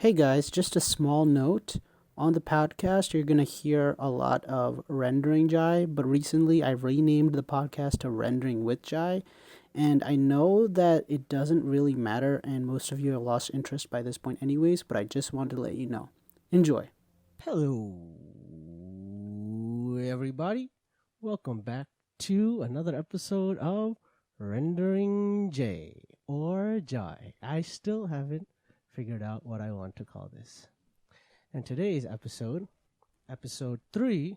Hey guys, just a small note. On the podcast, you're going to hear a lot of rendering Jai, but recently I renamed the podcast to Rendering with Jai. And I know that it doesn't really matter, and most of you have lost interest by this point, anyways, but I just wanted to let you know. Enjoy. Hello, everybody. Welcome back to another episode of Rendering J or Jai. I still haven't figured out what I want to call this. And today's episode 3,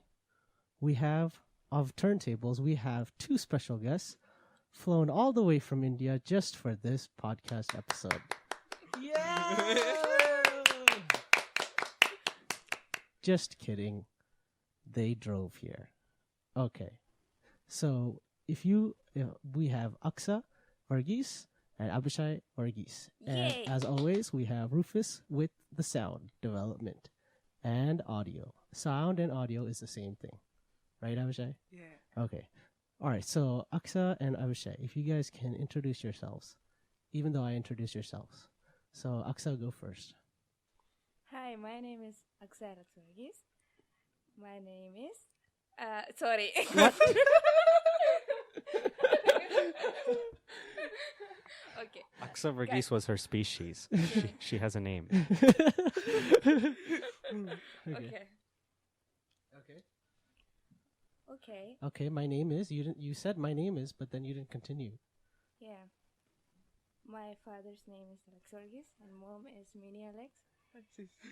we have of Turntables, we have two special guests flown all the way from India just for this podcast episode. Yeah! Just kidding. They drove here. Okay. So we have Achsah Varghese and Abishai Varghese. And as always, we have Rufus with the sound development and audio. Sound and audio is the same thing. Right, Abishai? Yeah. Okay. All right. So Achsah and Abishai, if you guys can introduce yourselves, even though I introduced yourselves. So Achsah, go first. Hi, my name is Achsah and Abishai. My name is... sorry. What? Okay. Achsah Varghese was her species. She has a name. Okay. Okay. Okay, my name is. You said my name is, but then you didn't continue. Yeah. My father's name is Alex Varghese and mom is Mini Alex.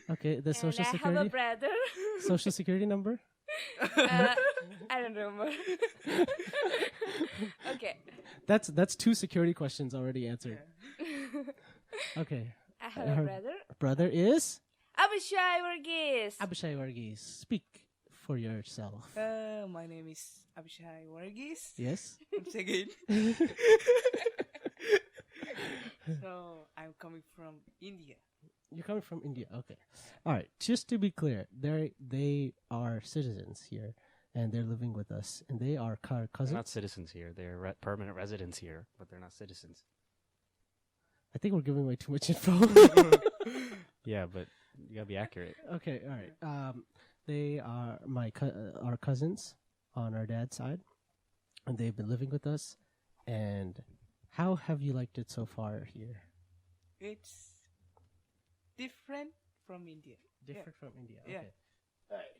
Okay, the And social I have a security brother. social security number? I don't remember. Okay. That's two security questions already answered. Okay. I have Her a brother. Brother is Abishai Varghese. Abishai Varghese. Speak for yourself. My name is Abishai Varghese. Yes. Once again. So I'm coming from India. You're coming from India. Okay. All right. Just to be clear, they are citizens here, and they're living with us, and they are They're cousins. not citizens here. They're permanent residents here, but they're not citizens. I think we're giving away too much info. Yeah, but you gotta be accurate. Okay, all right. They are our cousins on our dad's side, and they've been living with us. And how have you liked it so far here? It's different from India. Different from India. Yeah. Okay.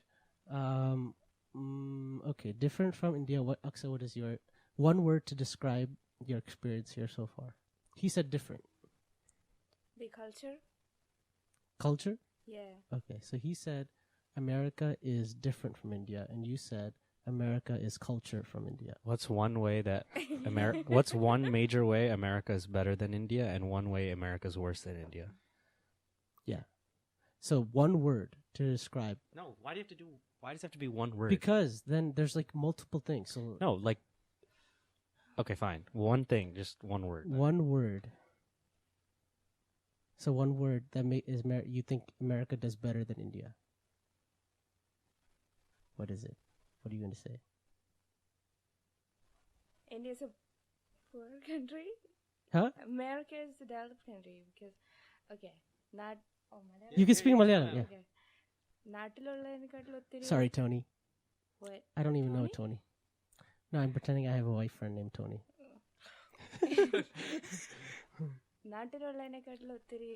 All right. Okay. Different from India. Achsah, what is your one word to describe your experience here so far? He said different. The culture? Culture. Yeah. Okay. So he said America is different from India, and you said America is culture from India. What's one way that What's one major way America is better than India, and one way America is worse than India? Yeah. So one word to describe. No. Why does it have to be one word? Because then there's like multiple things. So No, like. Okay, fine. One thing, just one word. one word. So one word that you think America does better than India. What is it? What are you going to say? India is a poor country. Huh? America is a developed country because, okay, not. Oh, Malayalam. You can speak Malayalam. Yeah. Okay. നാട്ടിലുള്ളതിനെക്കാട്ടിലും ഒത്തിരി Sorry, Tony. What? I don't even know Tony. No, I'm pretending I have a wife friend named Tony. നാട്ടിലുള്ളതിനെക്കാട്ടിലും ഒത്തിരി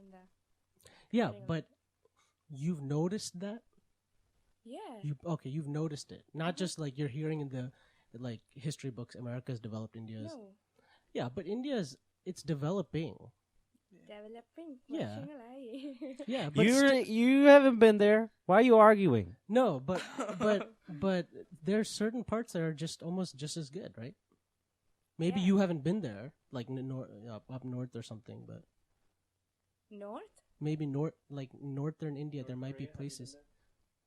എന്താ? Yeah, but you've noticed that? Yeah. You've noticed it. Not just like you're hearing in the like history books, America's developed, India's. No. Yeah, but it's developing. Developing. Yeah. വർഷങ്ങളായി. Yeah, but You haven't been there. Why are you arguing? no, but there's certain parts that are just almost just as good, right? Maybe Yeah. you haven't been there, like up north or something, but North? maybe northern India, there might be places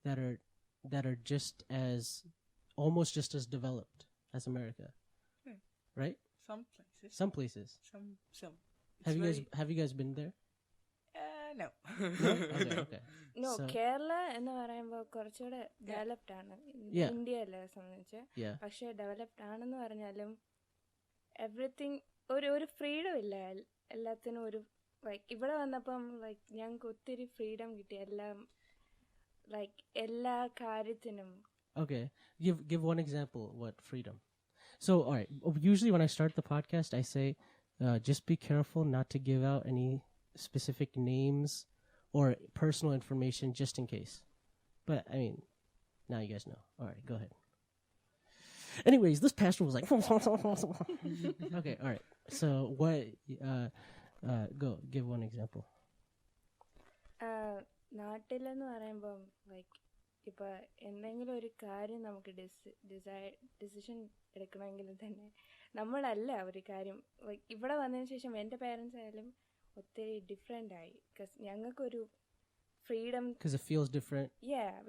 that are just as almost just as developed as America, Hmm. right? Some places. Some places. Some. Have you guys been there? No. Okay. No, So- Kerala എന്ന് പറയുമ്പോൾ കുറച്ചുകൂടെ developed ആണ് Yeah. ഇന്ത്യയല്ലേ സംബന്ധിച്ച്. Yeah. പക്ഷെ developed ആണെന്ന് പറഞ്ഞാലും everything ഒരു freedom ഇല്ല. എല്ലാത്തിനും ഒരു like ഇവിടെ വന്നപ്പം like ഞങ്ങൾക്ക് ഒത്തിരി freedom കിട്ടി എല്ലാം like എല്ലാ കാര്യത്തിനും. Okay, give one example. What freedom? So, all right. Usually, when I start the podcast, I say, just be careful not to give out any specific names or personal information, just in case. But I mean, now you guys know. All right, go ahead. Anyways, this pastor was like, okay, all right. So, what? Go give one example. നാട്ടിലെന്ന് പറയുമ്പം like ഇപ്പം എന്തെങ്കിലും ഒരു കാര്യം നമുക്ക് decision എടുക്കണമെങ്കിൽ തന്നെ നമ്മളല്ല ഒരു കാര്യം ലൈക്ക് ഇവിടെ വന്നതിന് ശേഷം എൻ്റെ പേരൻസ് ആയാലും ഒത്തിരി ഡിഫറെൻ്റ് ആയി ബിക്കോസ് ഞങ്ങൾക്കൊരു ഫ്രീഡം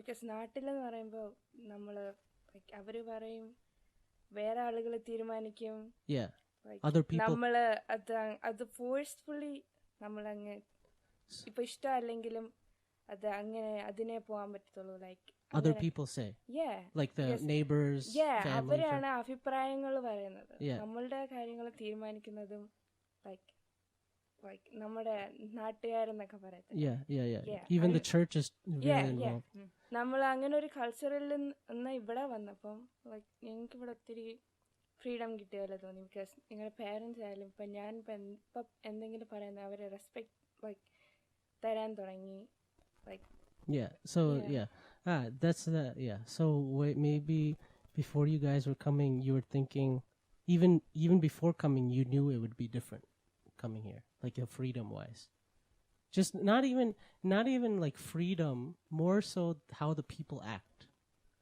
ബിക്കോസ് നാട്ടിലെന്ന് പറയുമ്പോൾ നമ്മൾ ലൈക്ക് അവർ പറയും വേറെ ആളുകൾ തീരുമാനിക്കും നമ്മള് അത് ഫോഴ്സ്ഫുള്ളി നമ്മളങ്ങ് ഇപ്പൊ ഇഷ്ടമല്ലെങ്കിലും അത് അങ്ങനെ അതിനെ പോകാൻ പറ്റത്തുള്ളൂ like other people say like the neighbors family അവരാണ് അഭിപ്രായങ്ങൾ പറയുന്നത് നമ്മളുടെ കാര്യങ്ങൾ തീരുമാനിക്കുന്നതും ലൈക്ക് ലൈക്ക് നമ്മുടെ നാട്ടുകാരെന്നൊക്കെ പറയുന്നത് even the church is really involved. നമ്മൾ അങ്ങനെ ഒരു കൾച്ചറിൽ നിന്ന് ഇവിടെ വന്നപ്പം ലൈക്ക് ഞങ്ങൾക്ക് ഇവിടെ ഒത്തിരി ഫ്രീഡം കിട്ടിയപോലെ തോന്നി ബിക്കോസ് നിങ്ങളുടെ പേരൻസ് ആയാലും ഇപ്പം ഞാൻ ഇപ്പം എന്തെങ്കിലും പറയുന്നത് അവരെ റെസ്പെക്ട് ലൈക്ക് തരാൻ തുടങ്ങി like that's so maybe before you guys were coming you were thinking even before coming you knew it would be different coming here like freedom wise just not even like freedom more so how the people act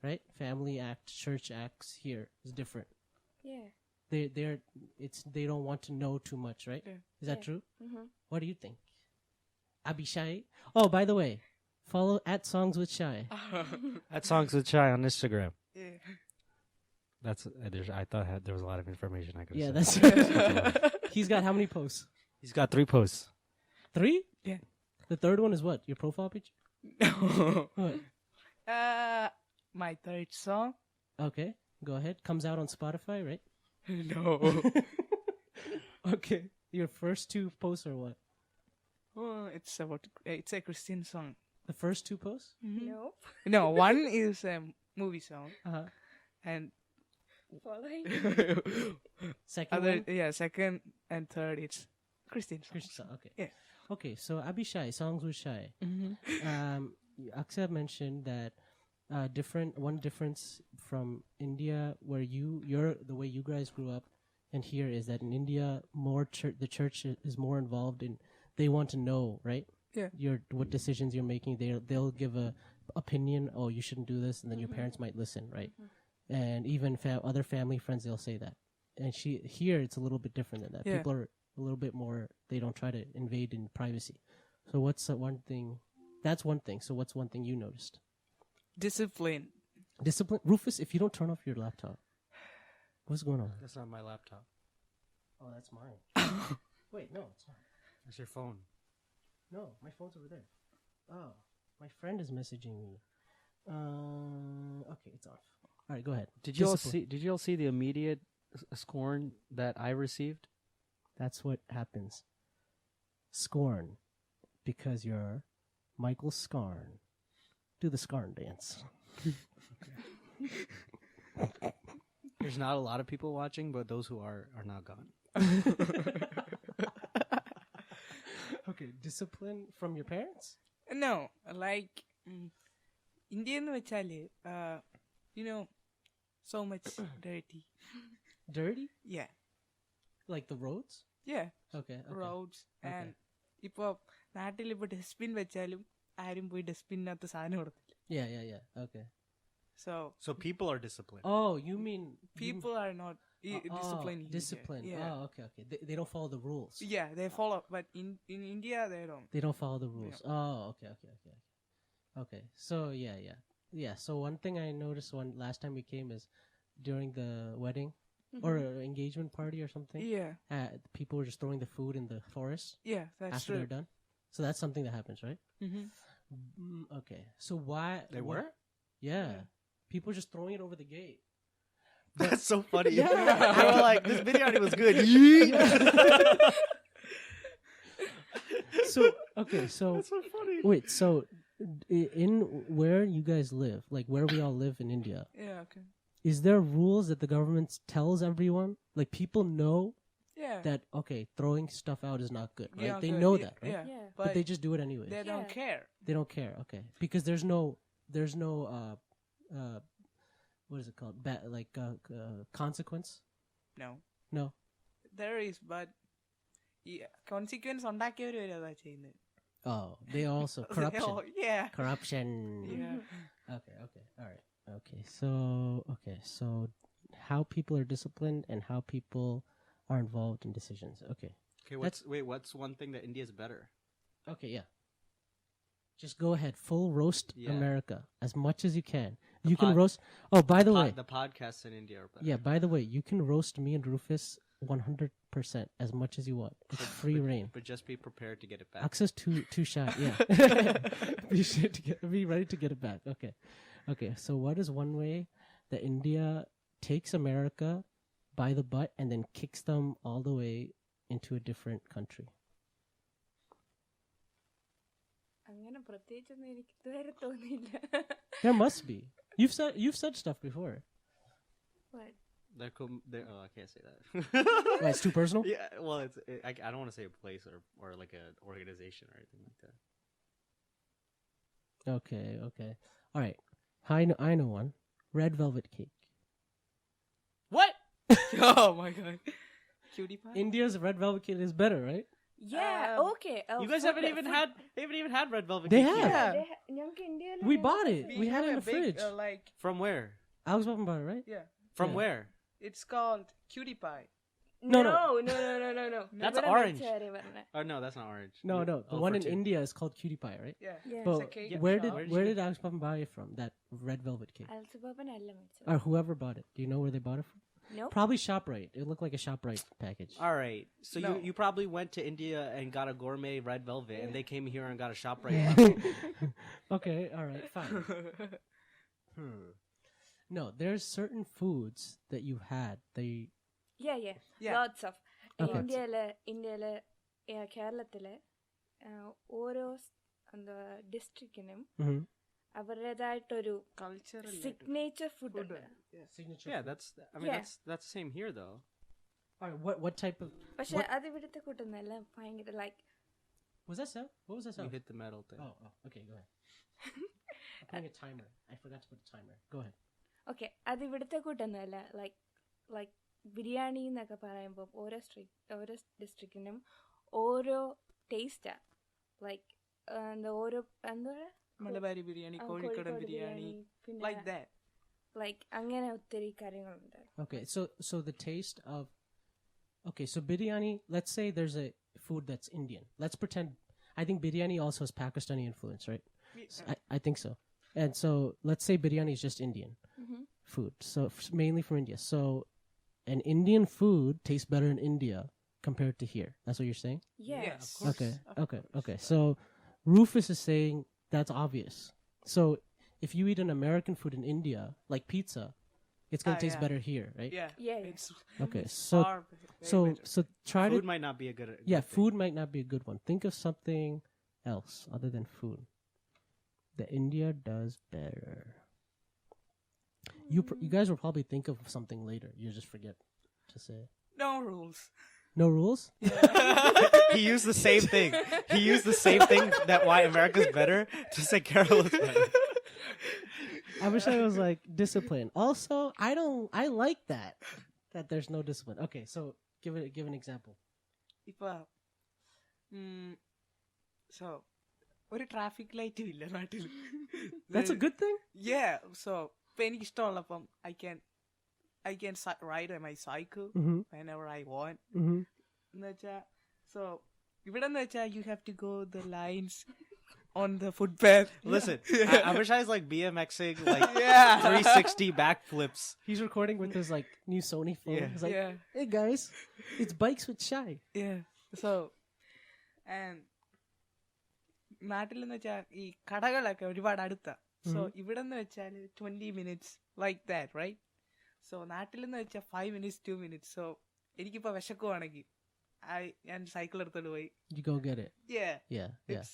right family act church acts here is different they don't want to know too much right is that true what do you think Abishai oh by the way follow @SongsWithShai @SongsWithShai on Instagram that's I thought there was a lot of information I could that's he's got how many posts he's got 3 posts 3 yeah the third one is what your profile picture my third song okay go ahead comes out on Spotify right no okay your first 2 posts are what it's a Christian song. The first 2 posts? No, one is a movie song. And following second and third it's Christian song. Okay. Yeah. Okay, so Abishai, Songs with Shai. Achsah mentioned that one difference from India where you're the way you guys grew up and here is that in India the church is more involved in they want to know, right? What decisions you're making. They'll give a opinion. Oh, you shouldn't do this, and then your parents might listen, right? And even other family friends, they'll say that. And here it's a little bit different than that. People are a little bit more. They don't try to invade in privacy. So what's one thing? That's one thing. So what's one thing you noticed? Discipline. Rufus, if you don't turn off your laptop, what's going on? That's not my laptop. Oh, that's mine. Wait, no, it's not. That's your phone. No, my phone's over there. Oh, my friend is messaging me. Okay, it's off. All right, go ahead. Did you all see the immediate scorn that I received? That's what happens. Scorn, because you're Michael Scarn. Do the Scarn dance. There's not a lot of people watching, but those who are now gone. Okay, discipline from your parents? No, like Indian vechale so much dirty. Dirty? Yeah. Like the roads? Yeah. Okay. Roads and ipo naatil ipo dustbin vechalum aarum poi dustbin nathu saanam kodutilla. Yeah. Okay. So people are disciplined. Oh, you mean people are not disciplined. Discipline. Yeah. Oh, okay. They don't follow the rules. Yeah, they follow, but in India they don't. They don't follow the rules. Yeah. Oh, okay. So yeah. So one thing I noticed last time we came is during the wedding or engagement party or something. Yeah. People were just throwing the food in the forest. Yeah, that's after true. They're done. So that's something that happens, right? Okay. So why they were? Yeah. People just throwing it over the gate. That's so funny. Yeah. They were like, this video was good. So okay, so That's so funny. wait, so in where you guys live, like where we all live in India, Yeah, okay. is there rules that the government tells everyone? Like people know Yeah. that okay, throwing stuff out is not good, right? Yeah, They good. know Yeah, that, right? Yeah. Yeah. But they just do it anyway. They don't Yeah. care. They don't care, okay, because there's no what is it called? Consequence? No. No. There is, but consequence ഉണ്ടാക്കിയവര് വരെ അതാ ചെയ്യുന്നത്. Oh, they also corruption. Yeah. Corruption. Yeah. Okay. All right. So how people are disciplined and how people are involved in decisions. Okay. Okay, what's one thing that India is better? Okay, yeah. Just go ahead, full roast Yeah. America as much as you can. The You can pod- roast. Oh, by the way, The podcasts in India are better. yeah. By the way, you can roast me and Rufus 100% as much as you want. It's free reign. But just be prepared to get it back. Achsah's too shy. Yeah. Be ready to get it back. Okay. So what is one way that India takes America by the butt and then kicks them all the way into a different country? അങ്ങനെ പ്രത്യേകിച്ചൊന്നും എനിക്ക് ഇതുവരെ തോന്നിയില്ല. There must be. You've said stuff before. What? I can't say that. Why, it's too personal? Yeah, well, I don't want to say a place or like an organization or anything like that. Okay. All right. I know one. Red velvet cake. What? Oh my god. Cutie pie? India's red velvet cake is better, right? Yeah, okay. You guys haven't even had red velvet They cake have. yet. ഞങ്ങൾക്ക് ഇന്ത്യയിൽ We bought it. We had it in have the a big, fridge. like, From where? I was talking about it, right? yeah. From Yeah. where? It's called cutie pie. No. No. That's ഇവിടെ orange. വെച്ച കാര്യം പറഞ്ഞെ. Oh no, that's not orange. No. The Oh, one for in two. India is called cutie pie, right? Yeah. Yeah. But It's a cake where shop. did where did Alex Papa buy it from? That red velvet cake, അൽസുബാബൻ അല്ല മേടിച്ചത്. or whoever bought it? Do you know where they bought it from? No. Probably ShopRite. It looked like a ShopRite package. All right. So No. you probably went to India and got a gourmet red velvet, and they came here and got a ShopRite. Okay, all right, fine. No, there's certain foods that you had. Yeah. Yeah. Lots of. Okay. ഇന്ത്യയിലെ കേരളത്തിലെ ഓരോ എന്താ ഡിസ്ട്രിക്റ്റിനും Mhm. അവരുടേതായിട്ടൊരു Cultural. Signature food ഉണ്ട്. Signature. Yeah, Yeah. that's the same here though. All right, what type of പക്ഷെ അത് ഇവിടുത്തെ കൂട്ടുന്നല്ല ഭയങ്കര like was that sound? What was that You sound? hit the metal thing. Oh, okay, go ahead. I'm putting a timer. I forgot to put a timer. Go ahead. Okay അത് ഇവിടുത്തെ കൂട്ടൊന്നുമല്ല like biryani എന്നൊക്കെ പറയുമ്പോൾ ഓരോ ഡിസ്ട്രിക്റ്റിനും ഓരോ ടേസ്റ്റാ like ഓരോ എന്താ പറയുക Malabari biryani, Kozhikode biryani, പിന്നെ like that. ലൈക്ക് അങ്ങനെ ഒത്തിരി കാര്യങ്ങളുണ്ട്. Okay, so the taste of so biryani, let's say there's a food that's Indian. Let's pretend I think biryani also has Pakistani influence, right? So I think so. And so let's say biryani is just Indian food. So mainly from India. So an Indian food tastes better in India compared to here. That's what you're saying? Yes, of course. Okay. So Rufus is saying that's obvious. So if you eat an American food in India, like pizza, it's going to taste yeah. better here, right? Yeah. It's Okay. far way So better. try Food to might not be a good. food might not be a good one. Think of something else other than food that India does better. You guys will probably think of something later. You just forget to say. No rules. No rules? He used the same thing. He used the same thing that why America's better to say Kerala's better. I wish I was like disciplined. Also, I like that there's no discipline. Okay, so give an example. ഇപ്പൊ so ഒരു traffic ലൈറ്റും ഇല്ല നാട്ടിൽ. That's a good thing? Yeah, so ഇപ്പൊ എനിക്ക് ഇഷ്ടമുള്ളപ്പം I can ride my cycle whenever I want. എന്നുവെച്ചാ so ഇവിടെന്ന് വെച്ചാ you have to go the lines on the footpath. Listen, Abishai is like BMXing like Yeah. 360 backflips. He's recording with his like new Sony phone. Yeah. He's like, Yeah. "Hey guys, it's bikes with Shy." Yeah. So and നാട്ടിലെന്ന് വെച്ചാൽ ഈ കടകളൊക്കെ ഒരുപാട് അടുത്താ. So ഇവിടെന്ന് വെച്ചാൽ 20 minutes like that, right? So നാട്ടിലെന്ന് വെച്ചാൽ 5 minutes 2 minutes. So എനിക്കിപ്പോ വിശക്കുവാണെങ്കിൽ ഞാൻ സൈക്കിൾ എടുത്തോണ്ട് പോയി. You go get it. Yeah. Yeah.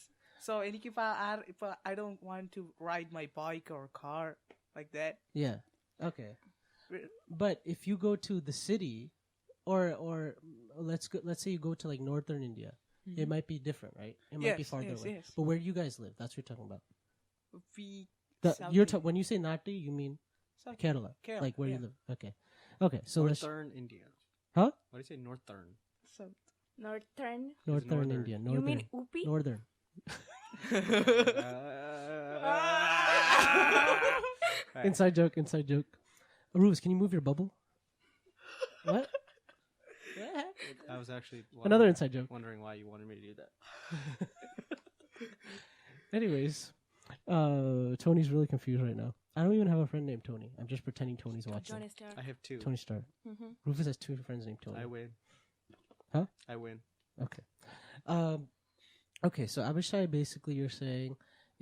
So എനിക്കിപ്പോ I don't want to ride my bike or car like that. Yeah. Okay. But if you go to the city, or let's say you go to like northern India, it might be different, right? It might be farther away. Yes. But where do you guys live? That's what you're talking about. We When you say Nati, you mean South Kerala, Kerala, like where you yeah. live. Okay. So let's Northern India. Huh? What do you say? Northern. South. Northern. northern northern. India. You Northern. mean Upi? Northern. Right. Inside joke. Rufus, can you move your bubble? What? I was actually Another inside joke. wondering why you wanted me to do that. Anyways, Tony's really confused right now. I don't even have a friend named Tony. I'm just pretending Tony's watching. Johnny Star. I have two. Tony Starr. Rufus has two friends named Tony. I win. Huh? I win. Okay. Okay, so Abishai, basically you're saying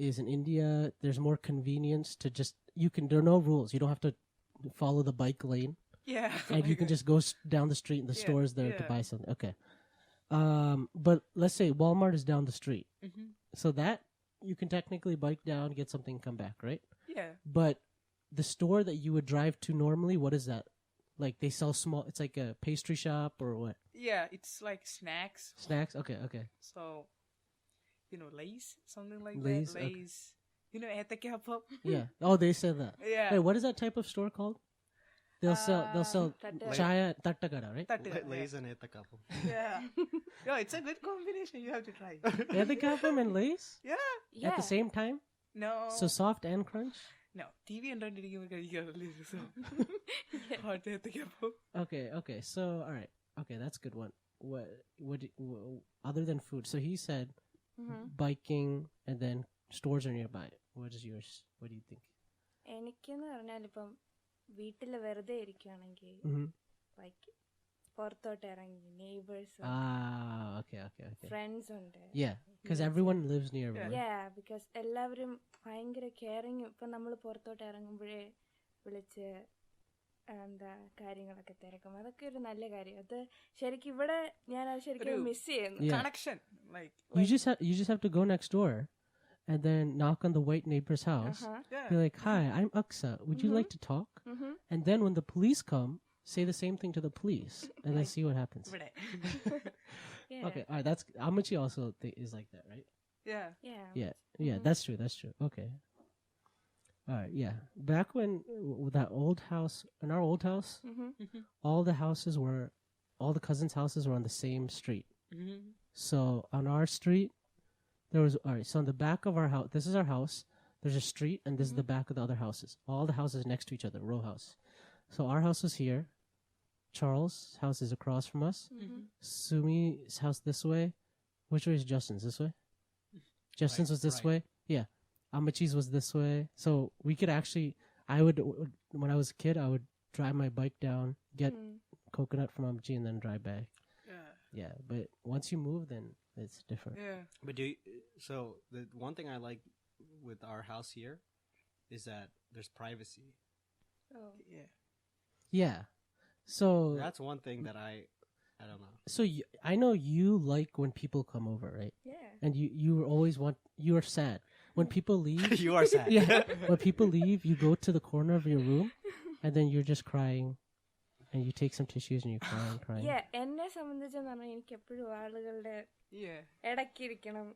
is in India, there's more convenience to just, there are no rules. You don't have to follow the bike lane. Yeah. And you can just go down the street and the stores there to buy something. Okay. But let's say Walmart is down the street. So that, you can technically bike down, get something, come back, right? Yeah. But the store that you would drive to normally, what is that? Like they sell small, it's like a pastry shop or what? Yeah, it's like snacks. Snacks? Okay. So, Lay's, something like Lay's, that. Lay's. Ethakappam. Yeah. Oh, they said that. Yeah. Wait, what is that type of store called? They'll sell Tatta. chaya tattakada, right? Lays and Ethakappam. Yeah. No, it's a good combination. You have to try. Ethakappam and Lay's Yeah. at the same time. No. So soft and crunch. No. TV കണ്ടോണ്ടിരിക്കുമ്പോൾ കഴിക്കാറില്ല. Hot ethakappam. Okay. So all right. Okay, that's a good one. What other than food? So he said biking and then stores are nearby. What is yours? What do you think? എനിക്കെന്ന് പറഞ്ഞാൽ ഇപ്പം വീട്ടിൽ വെറുതെ ഇരിക്കുകയാണെങ്കിൽ like പുറത്തോട്ട് ഇറങ്ങി neighbours Okay. Friends ഉണ്ട്. Yeah, because everyone lives nearby. Because എല്ലാവരും ഭയങ്കര കെയറിങ്. ഇപ്പം നമ്മൾ പുറത്തോട്ട് ഇറങ്ങുമ്പോഴേ വിളിച്ച് എന്താ കാര്യങ്ങളൊക്കെ തിരക്കും. അതൊക്കെ ഒരു നല്ല കാര്യം. അത് ശരിക്കും ഇവിടെ ഞാൻ അത് ശരിക്കും മിസ് ചെയ്യുന്നു. Connection. Like You just have to go next door and then knock on the white neighbor's house. Be like, "Hi, I'm Achsah. Would you like to talk?" And then when the police come, say the same thing to the police and then see what happens. Okay, all right. That's Amachi also is like that, right? Yeah. That's true. Okay. All right. Yeah. Back when with that old house, in our old house, all the cousins' houses were on the same street. So on our street, there was so on the back of our house. This is our house. There's a street, and this is the back of the other houses. All the houses next to each other, row house. So our house was here. Charles' house is across from us. Sumi's house this way. Which way is Justin's? This way? Justin's was this way? Yeah. Amachi's was this way. So we could actually, when I was a kid, I would drive my bike down, get coconut from Amachi, and then drive back. Yeah, but once you move, then it's different. Yeah. But so the one thing I like with our house here is that there's privacy. Oh. Yeah. So That's one thing that I don't know. So I know you like when people come over, right? Yeah. And you always you are sad when people leave. You are sad. Yeah. When people leave, you go to the corner of your room, and then you're just crying, and you take some tissues and you're crying. Yeah. എന്നെ സംബന്ധിച്ചെന്ന് പറഞ്ഞാൽ എനിക്ക് എപ്പോഴും ആളുകളുടെ ഇടയ്ക്കിരിക്കണം,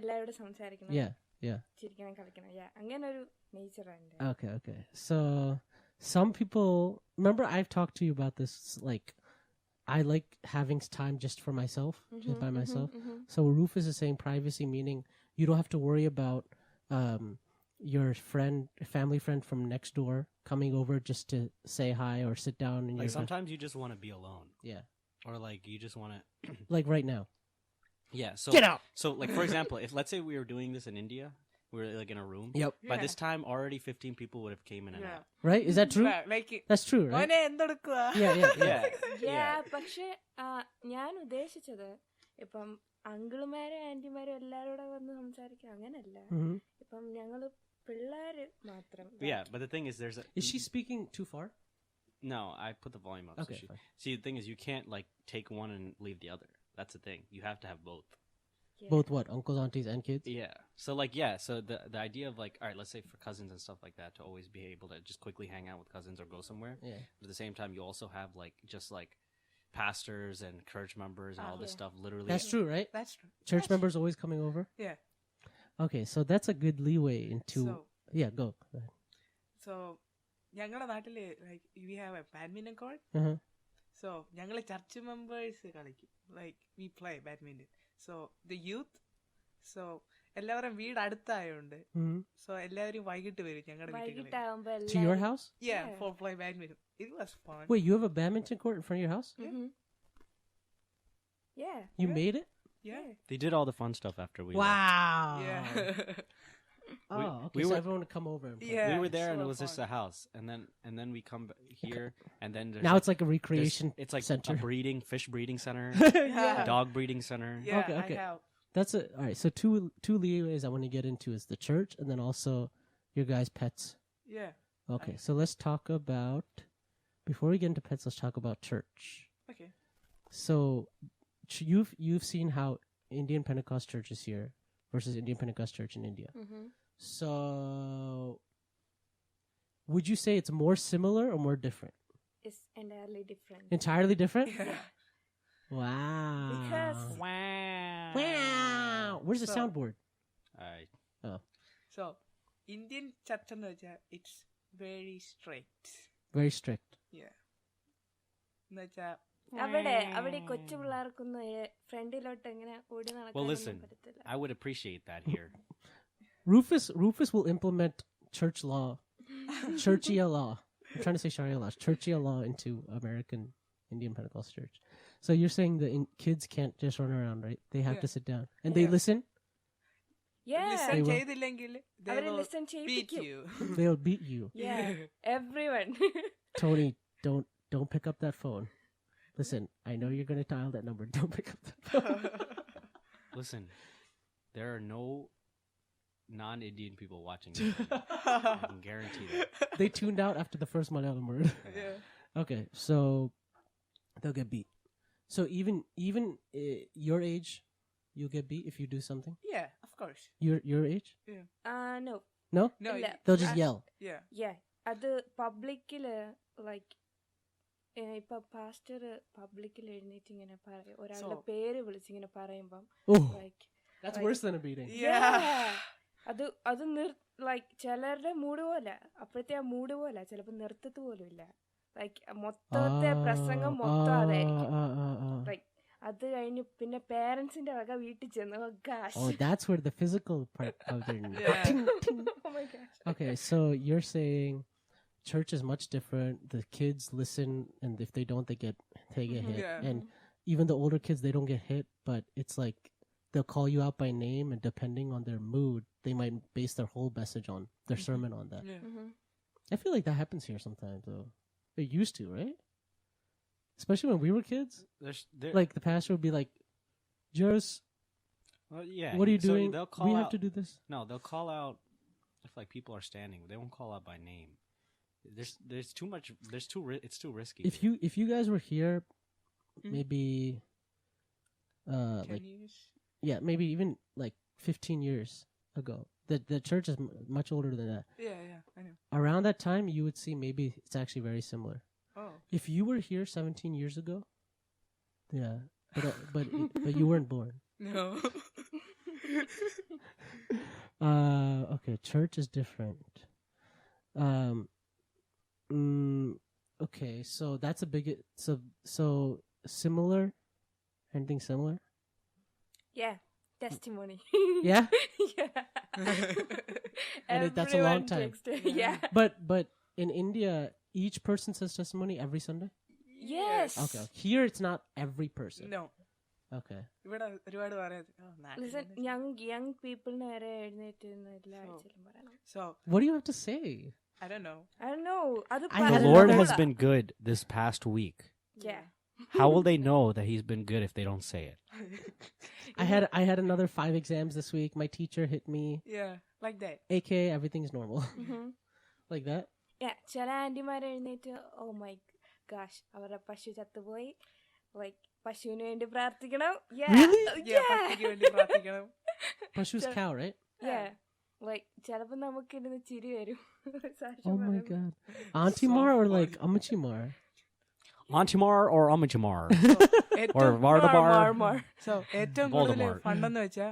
എല്ലാവരോടും സംസാരിക്കണം, ചിരിക്കണം, കളിക്കണം. അങ്ങനെ ഒരു നേച്ചറുണ്ട്. Okay. So some people, remember I've talked to you about this, like I like having time just for myself, just by myself. So Rufus is saying privacy, meaning you don't have to worry about your family friend from next door coming over just to say hi or sit down. Like sometimes you just want to be alone. Yeah. Or like you just want to. Like right now. Yeah. So get out. So like for example, if let's say we were doing this in India, we were like in a room. Yep. By this time, already 15 people would have came in and out. Right? Is that true? Like That's true, right? Yeah. പക്ഷെ ഞാൻ ഉദ്ദേശിച്ചത് ഇപ്പം അങ്കിളുമാരും ആന്റിമാരും എല്ലാരോടും വന്ന് സംസാരിക്കാം അങ്ങനല്ല. ഇപ്പം ഞങ്ങള് പിള്ളേര് മാത്രം. Yeah, but the thing is, Is she speaking too far? No, I put the volume up. Okay. See, the thing is, you can't like take one and leave the other. That's the thing. You have to have both. Yeah. Both what? Uncles, aunties, and kids? Yeah. So so the idea of like, all right, let's say for cousins and stuff like that, to always be able to just quickly hang out with cousins or go somewhere. Yeah. But at the same time, you also have like just like pastors and church members and all this Yeah. stuff. Literally, That's true, right? That's true. Church That's members always coming over? Yeah. Okay, so that's a good leeway into... So, yeah, go. Go ahead. so ഞങ്ങളുടെ നാട്ടില് like we have a badminton court. Uh-huh. So ഞങ്ങള് church members കളിക്കും. Like we play badminton. So the youth. So എല്ലാവരും വീട് അടുത്തായോണ്ട്. Mm-hmm. So എല്ലാവരും വൈകിട്ട് വരും ഞങ്ങളുടെ വീട്ടിൽ. വൈകിട്ടാവുമ്പോ To your house? Yeah, Yeah. for play badminton. It was fun. Wait, you have a badminton court in front of your house? Mm-hmm. Yeah. You Yeah. made it? Yeah. they did all the fun stuff after we left. Wow. Yeah. Oh, okay. we so were- everyone would come over and play. Yeah. We were there, and so it was just fun. a house, and then we come here, and then there's Now like, it's like a recreation it's like center. a fish breeding center, Yeah. dog breeding center. Yeah, Okay, okay. I have. That's it. All right. So two leeways I want to get into is the church and then also your guys' pets. Yeah. Okay. So let's talk about, before we get into pets, let's talk about church. Okay. So you've seen how Indian Pentecost church is here versus Indian Pentecost church in India. Mm-hmm. So would you say it's more similar or more different? It's entirely different. Entirely different? Yeah. Wow. Because Wow. Where's the So- soundboard? So Indian church എന്ന് വെച്ചാൽ it's very strict. Very strict. Yeah. എന്ന് വെച്ചാൽ അവിടെ കൊച്ചു പിള്ളേർക്കൊന്നും ഫ്രണ്ടിലോട്ട് എങ്ങനെ ഓടി Well, listen, നടക്കാനൊന്നും പറ്റത്തില്ല. I would appreciate that here. Rufus will implement church law, churchia law. I'm trying to say Sharia law, churchia law into American Indian Pentecost church. So you're saying the kids can't just run around, right? They have Yeah. to sit down and they Yeah. listen. Yeah. listen They will. ചെയ്തില്ലെങ്കിൽ they അവരെ will listen beat ചെയ്യിപ്പിക്കും. you. They'll beat you. Yeah. Everyone. Tony, don't pick up that phone. Listen, I know you're gonna dial that number. Don't pick up that phone. Listen, there are no non-Indian people watching this video. I can guarantee that. They tuned out after the first Malayalam word. Yeah. Okay, so they'll get beat. So even your age, you'll get beat if you do something. Yeah, of course. Your age? No. No? No. ഇല്ല. They'll just yell. Yeah. Yeah. അത് പബ്ലിക്കില് like ഇപ്പൊ pastor പബ്ലിക്കിൽ എഴുന്നേറ്റ് ഇങ്ങനെ പറയും ഒരാളുടെ So- പേര് വിളിച്ചിങ്ങനെ പറയുമ്പം Oh, like that's Like- worse than a beating. Yeah. അത് ലൈക്ക് ചിലരുടെ മൂഡ് പോലെ അപ്പോഴത്തെ ആ മൂഡ് പോലെ ചിലപ്പോ നിർത്തത്ത് പോലും ഇല്ല ലൈക്ക് മൊത്തത്തെ പ്രസംഗം മൊത്തം അതായിരിക്കും ലൈക്ക് അത് കഴിഞ്ഞ് പിന്നെ പേരൻസിന്റെ വക വീട്ടിൽ ചെന്ന് Oh, that's where the physical part of their Yeah. ting, ting. Oh my gosh. Okay, so you're saying church is much different. The kids listen, and if they don't, they get hit. Yeah. And even the older kids, they don't get hit, but it's like they'll call you out by name, and depending on their mood, they might base their whole message on their sermon on that. Yeah. Mhm. I feel like that happens here sometimes, though. It used to, right? Especially when we were kids. There, Like the pastor would be like, "Just well, yeah. what are you so doing? They'll call We out, have to do this." No, they'll call out if like people are standing. They won't call out by name. There's too much. It's too risky. If you guys were here, Mhm. maybe, 10 like years. yeah, maybe even like 15 years ago. The church is much older than that. Yeah, I know. Around that time, you would see maybe it's actually very similar. Oh. If you were here 17 years ago, yeah, but you weren't born. No. Okay, church is different. Okay, so that's a big so similar. Anything similar? Yeah. Testimony. Yeah, Yeah. And that's a long Everyone time. takes yeah. but in India, each person says testimony every Sunday. Yes. Okay, here it's not every person. No. Okay. ഇവിടെ ഒരുപാട് Listen, പറയുന്നത്. young people നേരെ എഴുന്നേറ്റ് നിന്ന് എല്ലാ ആഴ്ചയിലും പറയണം. So, What do you have to say? I don't know. I don't know. അത് I the had Lord another- has been good this past week. Yeah. How will they know that He's been good if they don't say it? I had another 5 exams this week. My teacher hit me. Yeah, like that. AKA everything's normal. Mhm. Like that. Yeah, ചില ആന്റിമാർ എഴുന്നേറ്റ് oh my gosh അവരുടെ പശു ചത്തുപോയി like പശുവിന് വേണ്ടി പ്രാർത്ഥിക്കണം. Really? പട്ടിക്ക് വേണ്ടി പ്രാർത്ഥിക്കണം. Pashu's cow, right? Yeah. Like ചിലപ്പോ നമുക്ക് ഇരുന്ന് ചിരി വരും. Oh my god. Auntie Mar or like Amachi Mar? Antimar or Amachamar? Or ഏറ്റവും Vardabar? So ഏറ്റവും കൂടുതൽ Voldemort. ഫണ്ടെന്ന് വെച്ചാ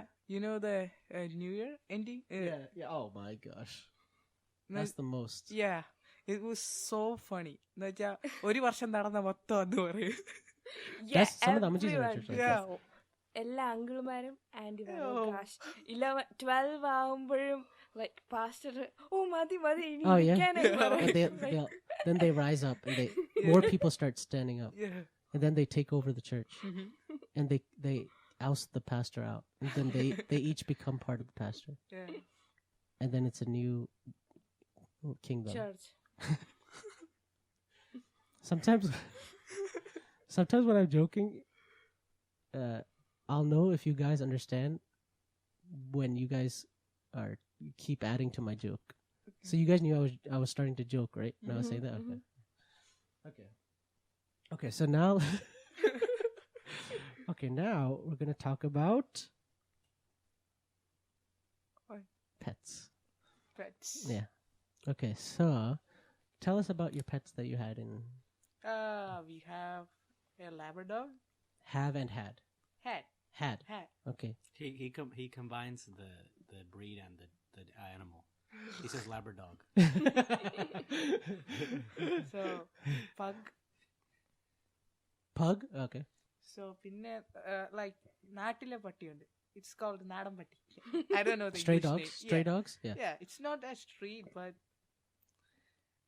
the New Year ending. Yeah. Oh my gosh. That's the most. Yeah, it was so funny. എന്ന് വെച്ചാ ഒരു വർഷം നടന്ന മൊത്തം അത് പറയും. That's some of the Amachis in our church. Like Yeah. that. എല്ലാ അങ്കിൾമാരും ആന്റി 12 ആവുമ്പോഴും ലൈക്ക് പാസ്റ്റർ മതി ഇനി Oh yeah. ഇരിക്കാനായി And പറയും. then they rise up and more people start standing up. Yeah. And then they take over the church. And they oust the pastor out. And then they each become part of the pastor. Yeah. And then it's a new kingdom. Church. Sometimes when I'm joking, I'll know if you guys understand when you guys keep adding to my joke. So you guys knew I was starting to joke, right? And I was saying that. Okay. So now, now we're gonna talk about pets. Pets. Yeah. Okay. So tell us about your pets that you had in We have a Labrador. have and had. Had. Okay. He combines the breed and the animal. He says Labrador. So Pug. Pug. Okay. So പിന്നെ like നാട്ടിലെ പട്ടിയുണ്ട്. It's called നാടൻ പട്ടി. I don't know the Stray English dogs. name. Stray dogs. Yeah. Yeah, it's not a street, but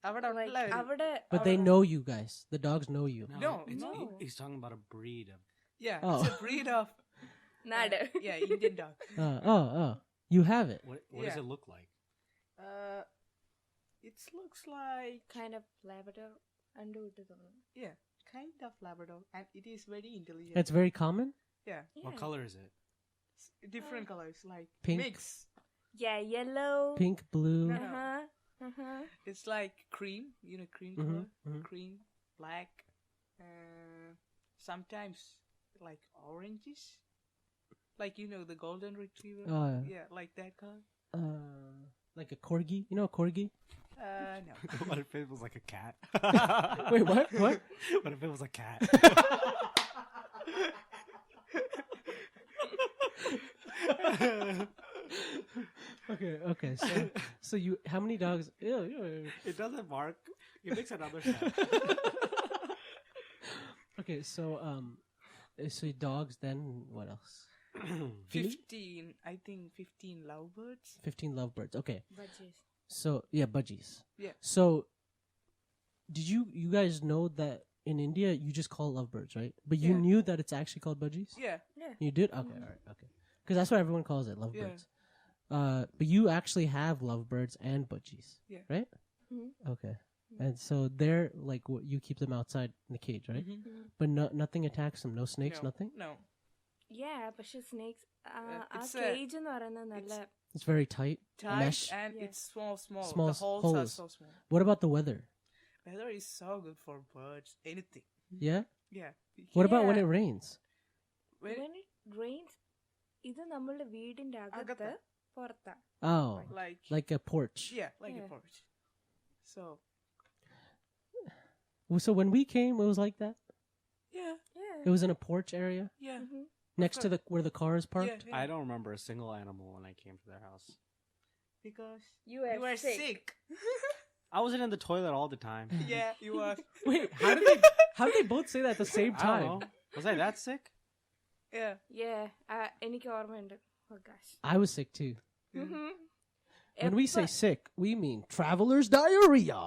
അവിടെ Like, ഉള്ള അവിടെ But they know you guys. The dogs know you. No, No. He's talking about a breed of. yeah, Oh. it's a breed of നാട്. Indian dog. Oh. You have it. What does Yeah. it look like? It looks like kind of Labrador under വിട്ട് തോന്നുന്നു. kind of Labrador, and it is very intelligent. It's very common. Yeah, What color is it? different colors like Pink. mix. Yeah, yellow. Pink, blue. Uh-huh. It's like cream, cream Mhm, color, mhm. cream, black, sometimes like oranges, like the golden retriever. Oh, yeah. Yeah, like that color. Like a corgi. You know a corgi? No. What if it was like a cat? Wait, what? What? What if it was a cat? Okay. So you, how many dogs? Ew. It doesn't bark. It makes another sound. Okay, so dogs. Then what else? 15, I think 15 lovebirds. 15 lovebirds. Okay. Budgies. So yeah, budgies. Yeah. So did you guys know that in India you just call lovebirds, right? But you Yeah. knew that it's actually called budgies? Yeah. You did? Okay, all right, okay. Because that's what everyone calls it, lovebirds. But you actually have lovebirds and budgies, Yeah. right? Mhm. Okay. And so they're like, you keep them outside in the cage, right? But nothing attacks them. No snakes, No. nothing. No. Yeah, പക്ഷെ snakes ആ it's a- cage എന്ന് പറയുന്നത് നല്ല It's very tight. Tight Mesh. and Yeah. it's small. Small The holes are holes. so small. What about the weather? Weather is so good for birds. Anything. Yeah. Yeah. What about when Yeah. it rains? when it rains ഇത് നമ്മളുടെ വീടിന്റെ അകത്ത് അകത്ത്. പുറത്താ. Oh, like a porch. yeah, like Yeah. a porch. So So when we came, it was like that. yeah, Yeah. It was in a porch area yeah. Mhm. next to where the car is parked. Yeah. I don't remember a single animal when I came to their house. Because You were sick. I wasn't in the toilet all the time. Yeah, you are. Wait, how did they both say that at the same I time? don't know. Was I that sick? Yeah. Yeah. എനിക്ക് ഓർമ്മയുണ്ട്. Oh gosh. I was sick too. Mhm. When we say sick, we mean traveler's diarrhea.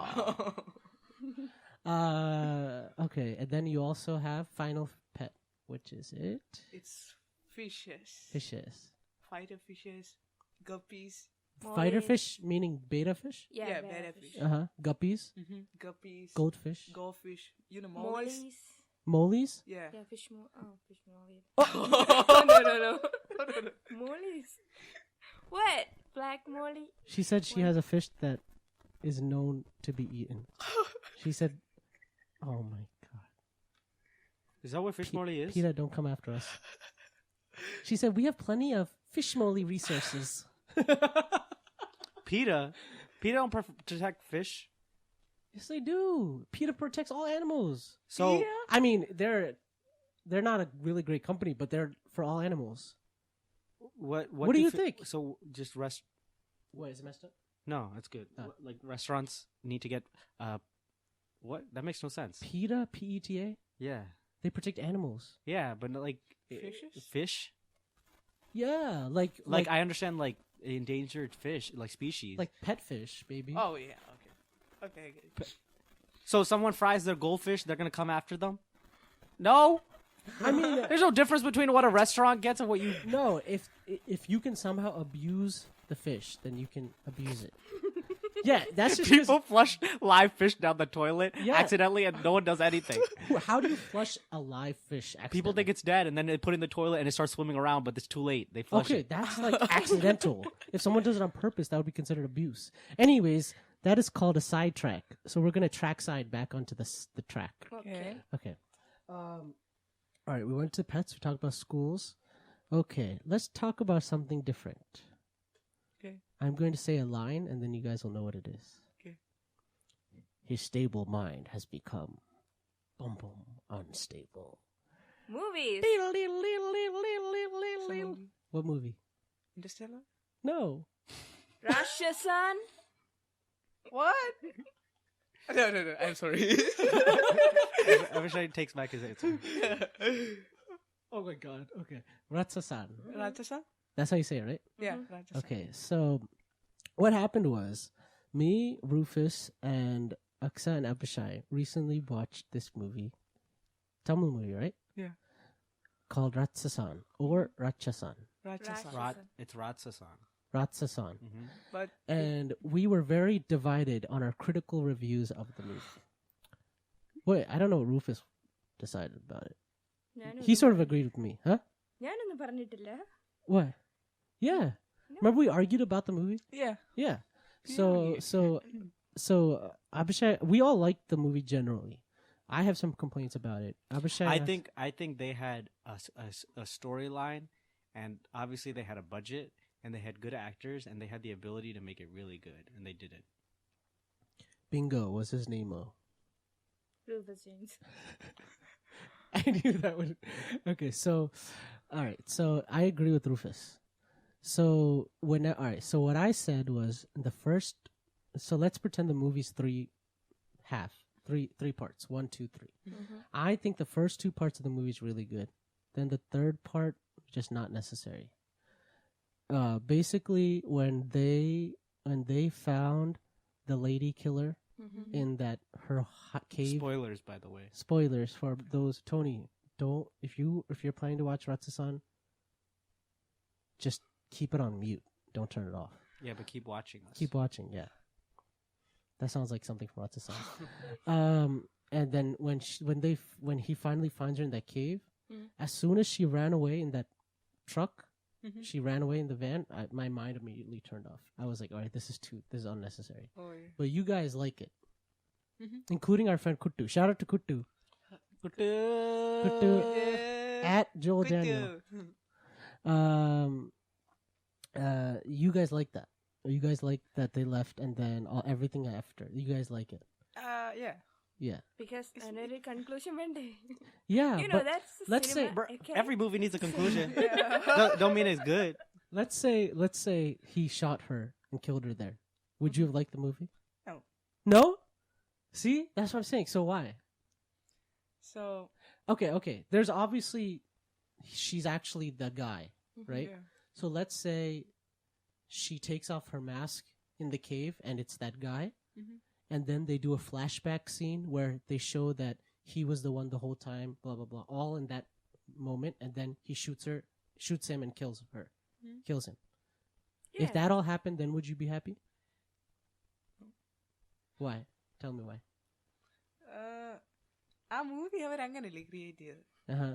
Okay, and then you also have final pet, which is it? It's fishes. Fishes. Fighter fishes, guppies. Fighter Mollies. fish meaning beta fish. Yeah, betta betta fish. fish. Guppies. Guppies. Goldfish. Goldfish. Mollies. Mollies. Mollies. Yeah. Yeah, fish mollies. No. Mollies. What? Black molly? She said she has a fish that is known to be eaten. She said, "Oh my god." Is that what fish moly is? PETA, don't come after us. She said, we have plenty of fish moly resources. PETA don't protect fish. Yes, they do. PETA protects all animals. So PETA? I mean, they're not a really great company, but they're for all animals. what do you think? So just What, is it messed up? No, that's good. Like restaurants need to get what? That makes no sense. PETA, PETA, Yeah. they protect animals. Yeah, but like Fishes? fish? Yeah, like I understand like endangered fish, like species. like pet fish, baby. Oh yeah. Okay. So someone fries their goldfish, they're gonna come after them? No. I mean, There's no difference between what a restaurant gets and what you. no. If you can somehow abuse the fish, then you can abuse it. Yeah, that's just 'cause- People flush live fish down the toilet Yeah. accidentally, and no one does anything. How do you flush a live fish? People think it's dead, and then they put it in the toilet, and it starts swimming around, but it's too late. They flush okay, it. that's like accidental. If someone does it on purpose, that would be considered abuse. Anyways, that is called a sidetrack. So we're gonna track side back onto the track. Okay. Okay. All right, we went to pets. We talked about schools. Okay, let's talk about something different. Okay. I'm going to say a line, and then you guys will know what it is. Okay. His stable mind has become, boom, boom, unstable. Movies. What movie? Interstellar? No. Ratsasan. What? No. I'm sorry. I wish I takes back his answer. Oh my god. Okay. Ratsasan. Ratsasan? That's how you say it, right? Yeah. Ratsasan. Okay, so what happened was me, Rufus, and Achsah and Abishai recently watched this movie, Tamil movie, right? Yeah. Called Ratsasan or Ratchasan. Ratsasan. It's Ratsasan. Ratsasan. Mm-hmm. But And we were very divided on our critical reviews of the movie. Wait, I don't know what Rufus decided about it. He sort of agreed with me, huh? ഞാനൊന്നും പറഞ്ഞിട്ടില്ല. What? Yeah. Remember we argued about the movie? yeah. Yeah. So Abishai, we all liked the movie generally. I have some complaints about it. Abishai, I think they had a storyline, and obviously they had a budget, and they had good actors, and they had the ability to make it really good, and they did it. Bingo was his name. Rufus James. I knew that would. Okay, so all right, so I agree with Rufus. So so what I said was the first. So let's pretend the movie's three parts. 1, 2, 3. I think the first 2 parts of the movie is really good. Then the third part just not necessary. Basically, when they found the lady killer in that her hot cave. Spoilers, by the way. Spoilers for those. Tony, don't if you're planning to watch Ratsasan, just keep it on mute. Don't turn it off. Yeah, but keep watching us. Keep watching. Yeah, that sounds like something from Ratsasan. And then when he finally finds her in that cave, as soon as she ran away in that truck, she ran away in the van. My mind immediately turned off. I was like, all right, this is unnecessary. Oh, yeah. But you guys like it, including our friend Kuttu. Shout out to Kuttu. Kuttu at Joel Daniel. You guys like that? Or you guys like that they left and then everything after? You guys like it? Yeah. Yeah. Because another conclusion വേണ്ടേ? Yeah. You know but that's let's say okay. Every movie needs a conclusion. Don't mean it's good. let's say he shot her and killed her there. Would you have liked the movie? No. No? See? That's what I'm saying. So why? So Okay. There's obviously she's actually the guy, right? yeah. So let's say she takes off her mask in the cave and it's that guy. And then they do a flashback scene where they show that he was the one the whole time, blah, blah, blah, all in that moment. And then he shoots him and kills him. Yeah. If that all happened, then would you be happy? Why? Tell me why. ആ movie അവരങ്ങനല്ലേ create ചെയ്തത്. Uh-huh.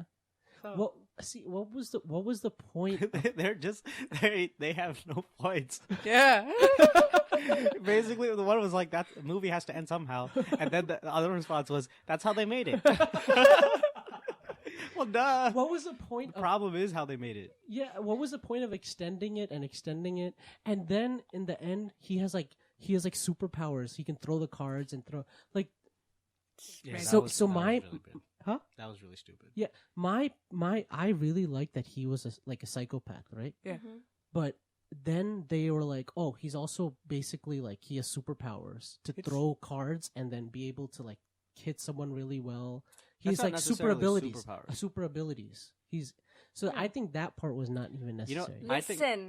So Well, see, what was the point? They're just they have no points. yeah. Basically, the one was like that movie has to end somehow, and then the other response was that's how they made it. Well, duh. What was the point? The problem is how they made it. Yeah, what was the point of extending it, and then in the end he has like superpowers. He can throw the cards and throw like. Yeah, So- that was, so that was my- really bad. Huh? That was really stupid. Yeah, my I really liked that he was like a psychopath, right? Yeah. But then they were like, oh, he's also basically like he has superpowers to It's- throw cards and then be able to like hit someone really well. He's That's not like super necessarily abilities. superpowers. Super abilities. He's so I think that part was not even You know, necessary. I think- Listen,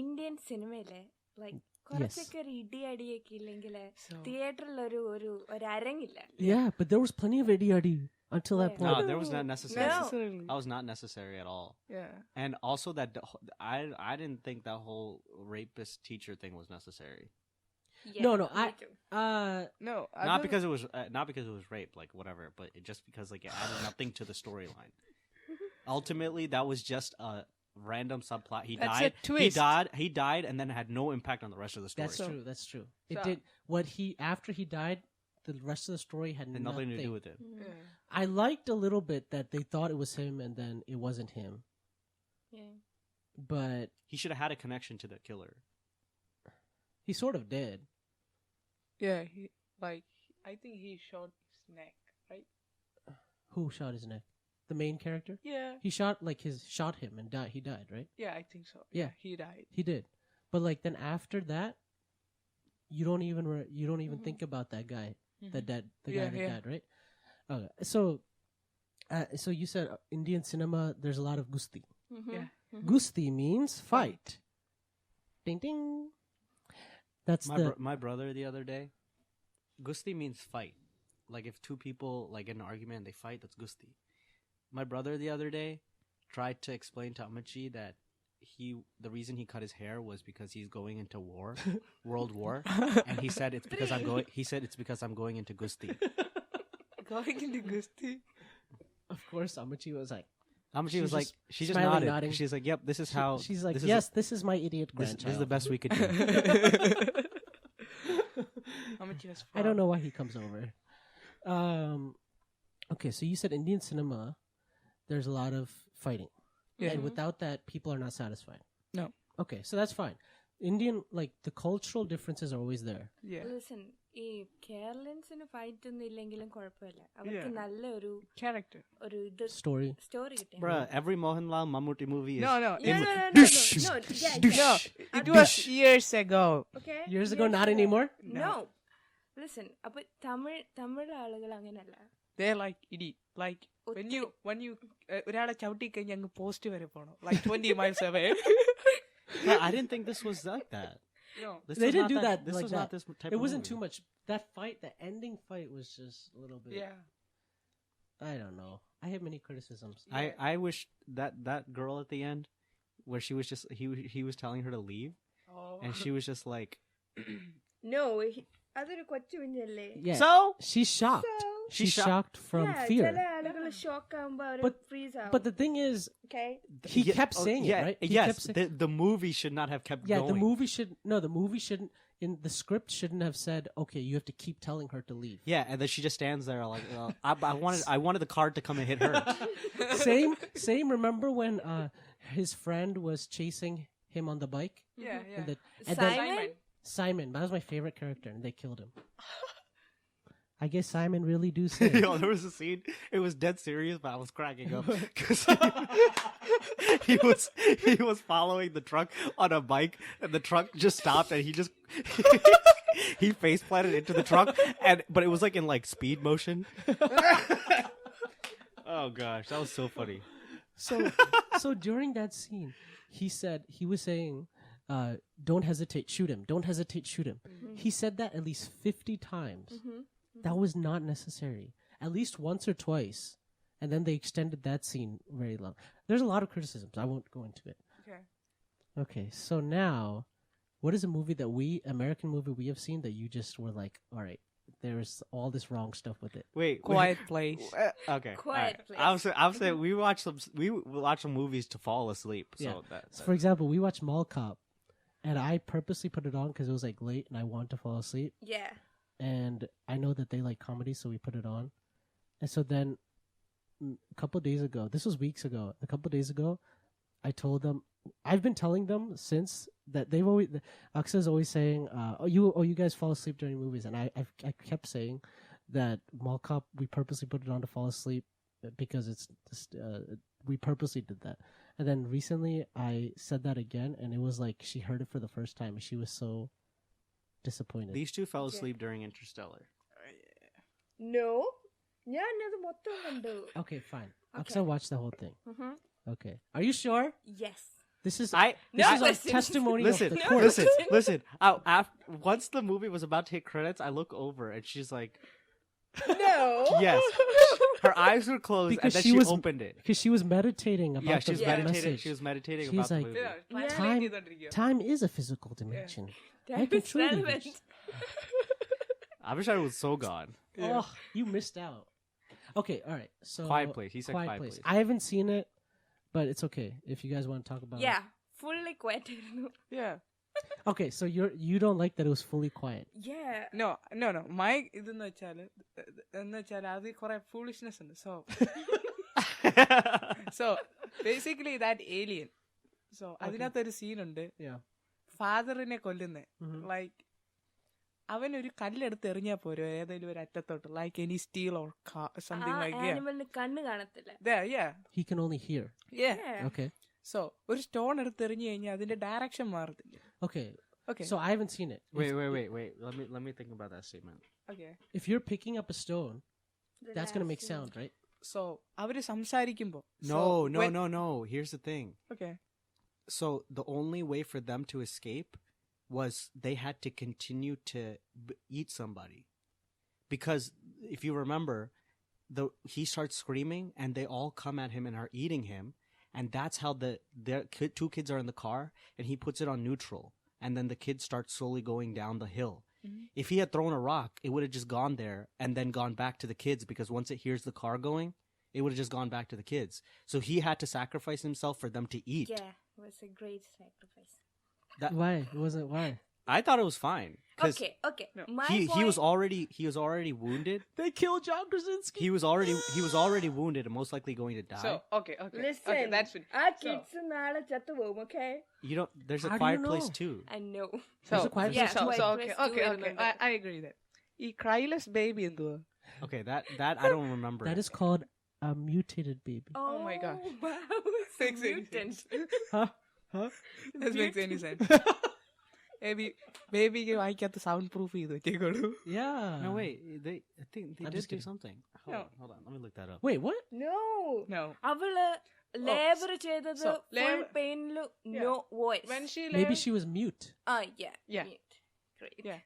Indian സിനിമയിലെ like കുറച്ചൊക്കെ ഒരു ഇടിയടിയൊക്കെ ഇല്ലെങ്കിൽ തിയേറ്ററിൽ ഒരു അരങ്ങില്ല. Yeah, but there was plenty of idioti until that Yeah. point. No, there was not necessary. Necessarily. That was not necessary at all. Yeah. And also that I didn't think that whole rapist teacher thing was necessary. Yeah, No, me too. No. Not because it was rape, like whatever, but just because like it added nothing to the storyline. Ultimately, that was just a random subplot. He That's died. a twist. He died, and then had no impact on the rest of the story. That's true. That's true. It So- did what he after he died. The rest of the story had Had nothing to do with it. Yeah. I liked a little bit that they thought it was him and then it wasn't him. Yeah. But He should have had a connection to the killer. he sort of did. Yeah. I think he shot his neck, right? Who shot his neck? The main character? Yeah. He shot him and died. He died, right? Yeah, I think so. Yeah. He died. He did. But like then after that, you don't even think about that guy that died. The guy that died, right? Okay. So you said Indian cinema. There's a lot of gusti. Yeah. Gusti means fight. Ding ding. That's My brother the other day, gusti means fight. Like if two people like get in an argument and they fight, that's gusti. My brother the other day tried to explain to Amachi that the reason he cut his hair was because he's going into war, World War, and he said it's because I'm going into gusti. Going into Gusti. Of course, Amachi was like. Amachi She was was like, just she just smiling, nodded. nodding. She's like, yep, this is how. She's like, this yes, this is my idiot This grandchild. is the best we could do. How much was I don't know why he comes over. Okay, so you said Indian cinema, there's a lot of fighting. Yeah. And without that, people are not satisfied. No. Okay, so that's fine. Indian, like, the cultural differences are always there. Yeah. Listen, ഈ കേരളൻസിന് fight ഒന്നും ഇല്ലെങ്കിലും കുഴപ്പമില്ല. അവർക്ക് Yeah. നല്ല ഒരു Character. ഇത് Story. Story കിട്ടിയ. Bruh, every Mohanlal Mammootty movie is. No. No, It, no, no, no, no, no. Yeah, no. yeah. It was years ago. Okay? Years ago, Yes, not sir. anymore? No. Listen, അപ്പൊ തമിഴ് ആളുകൾ അങ്ങനല്ല. They're like idiot. Like when you ഒരാളെ ചവിട്ടി കഴിഞ്ഞ് അങ്ങ് post വരെ പോണം. Like 20 miles away. Yeah, I didn't think this was like that. No. This They was didn't not do that This like was not that. this type It of wasn't movie. too much. That fight, the ending fight was just a little bit. Yeah. I don't know. I have many criticisms. I wish that girl at the end, where she was just he was telling her to leave, Oh. and she was just like, No, അതൊരു കൊച്ചു കുഞ്ഞല്ലേ. Yeah. so She's shocked. So? She's shocked from Yeah, fear. ചില ആളുകൾ shock ആകുമ്പോ അവര് But- freeze ആവും. But the thing is, Okay? he Yeah, kept oh, saying yeah, it, right? He yes, kept saying, the movie should not have kept yeah, going. the movie shouldn't, in the script shouldn't have said, okay, you have to keep telling her to leave. Yeah, and then she just stands there like, I wanted the card to come and hit her. Same. Remember when his friend was chasing him on the bike? Yeah. And Yeah. and then Simon? Simon, that was my favorite character, and they killed him. I guess Simon really do say. Yo, there was a scene. It was dead serious, but I was cracking up because he was following the truck on a bike, and the truck just stopped, and he just he face planted into the truck, but it was like in like speed motion. Oh gosh, that was so funny. So during that scene, he was saying, "Don't hesitate, shoot him. Don't hesitate, shoot him." He said that at least 50 times. That was not necessary. At least once or twice, and then they extended that scene very long. There's a lot of criticisms. I won't go into it. Okay. Okay, so now, what is a movie American movie we have seen that you just were like, all right, there's all this wrong stuff with it. Wait, Quiet Place. Okay, Quiet Place. I was saying we watch some movies to fall asleep. So Yeah. that So for example, we watched Mall Cop, and I purposely put it on because it was like late and I wanted to fall asleep. Yeah. And I know that they like comedy, so we put it on. And so then a couple of days ago. This was weeks ago. A couple of days ago, I told them. I've been telling them since that they've always. Achsah's always saying, you guys fall asleep during movies," and I kept saying that Mall Cop we purposely put it on to fall asleep because it's just we purposely did that. And then recently I said that again, and it was like she heard it for the first time, and she was so disappointed. These two fell asleep during Interstellar. No. ഞാനത് മൊത്തം കണ്ടു. Okay, fine. Okay. Achsah watched the whole thing. Okay. Are you sure? Yes. This is No, our listen. testimony Listen, of the court. listen. Once the movie was about to hit credits, I look over and she's like, No. yes. Her eyes were closed Because and then she she was- opened it. Because she was meditating about Yeah, she was the meditating. message. She was meditating She was about the like- movie. Time is a physical dimension. I That can is truly relevant. wish- Abishai was so gone. Oh, you missed out. Okay, all right. So Quiet Place. He said Quiet Place. I haven't seen it, but it's okay if you guys want to talk about Yeah. Fully quiet. Yeah. it. Okay, so you don't like that it was fully quiet. Yeah. No. My ഇതെന്ന് വെച്ചാല് അത് കുറെ foolishness ഉണ്ട്. So basically that alien. So അതിനകത്തൊരു സീനുണ്ട്. Yeah. ഫാദറിനെ കൊല്ലുന്നേ. Mhm. Like അവനൊരു കല്ലെടുത്ത് എറിഞ്ഞാ പോരോ ഏതെങ്കിലും ഒരു അറ്റത്തോട്ട് like any steel or something like yeah. ആനിമലിന് കണ്ണ് കാണത്തില്ല. There, yeah. He can only hear. Yeah. Okay. So ഒരു സ്റ്റോൺ എടുത്ത് എറിഞ്ഞു കഴിഞ്ഞാൽ അതിന്റെ ഡയറക്ഷൻ മാറത്തില്ല. Okay. Okay. So I haven't seen it. Wait. Let me think about that statement. Okay. If you're picking up a stone, The that's going to last make scene. sound, right? So അവര് സംസാരിക്കുമ്പോ No. Here's the thing. Okay. So the only way for them to escape was they had to continue to eat somebody. Because if you remember, he starts screaming and they all come at him and are eating him. And that's how their two kids are in the car and he puts it on neutral. And then the kids start slowly going down the hill. Mm-hmm. If he had thrown a rock, it would have just gone there and then gone back to the kids because once it hears the car going, it would have just gone back to the kids. So he had to sacrifice himself for them to eat. Yeah. It was a great sacrifice. Why? It wasn't why? I thought it was fine. 'Cause Okay. No. My he point, was already wounded. They killed John Krasinski. He was already wounded and most likely going to die. So okay. Listen. Okay, that's it. ആ kids നാളെ ചത്തുപോകും, okay? you don't. There's a How do quiet you place know? too. I know. There's a quiet Yeah, place too. Quiet okay. Place Okay. വരുന്നുണ്ട്. I agree that. ഈ ക്രൈലെസ് baby എന്തുവാ? Okay, that I don't remember. That is called a mutated baby. Oh my God. Wow, it's a Makes any mutant. Huh? That makes any sense. ബേബിക്ക് വായിക്കാത്ത sound proof ചെയ്ത് വെച്ചേക്കോളൂ. Yeah. No wait, I think they I'm did just do kidding. something. Hold on. Let me look that up. Wait, what? No. No. അവള് labour ചെയ്തത് so full labor- painlu Yeah. no voice. When she Maybe she was mute. Yeah. Yeah. Mute. Great. Yeah.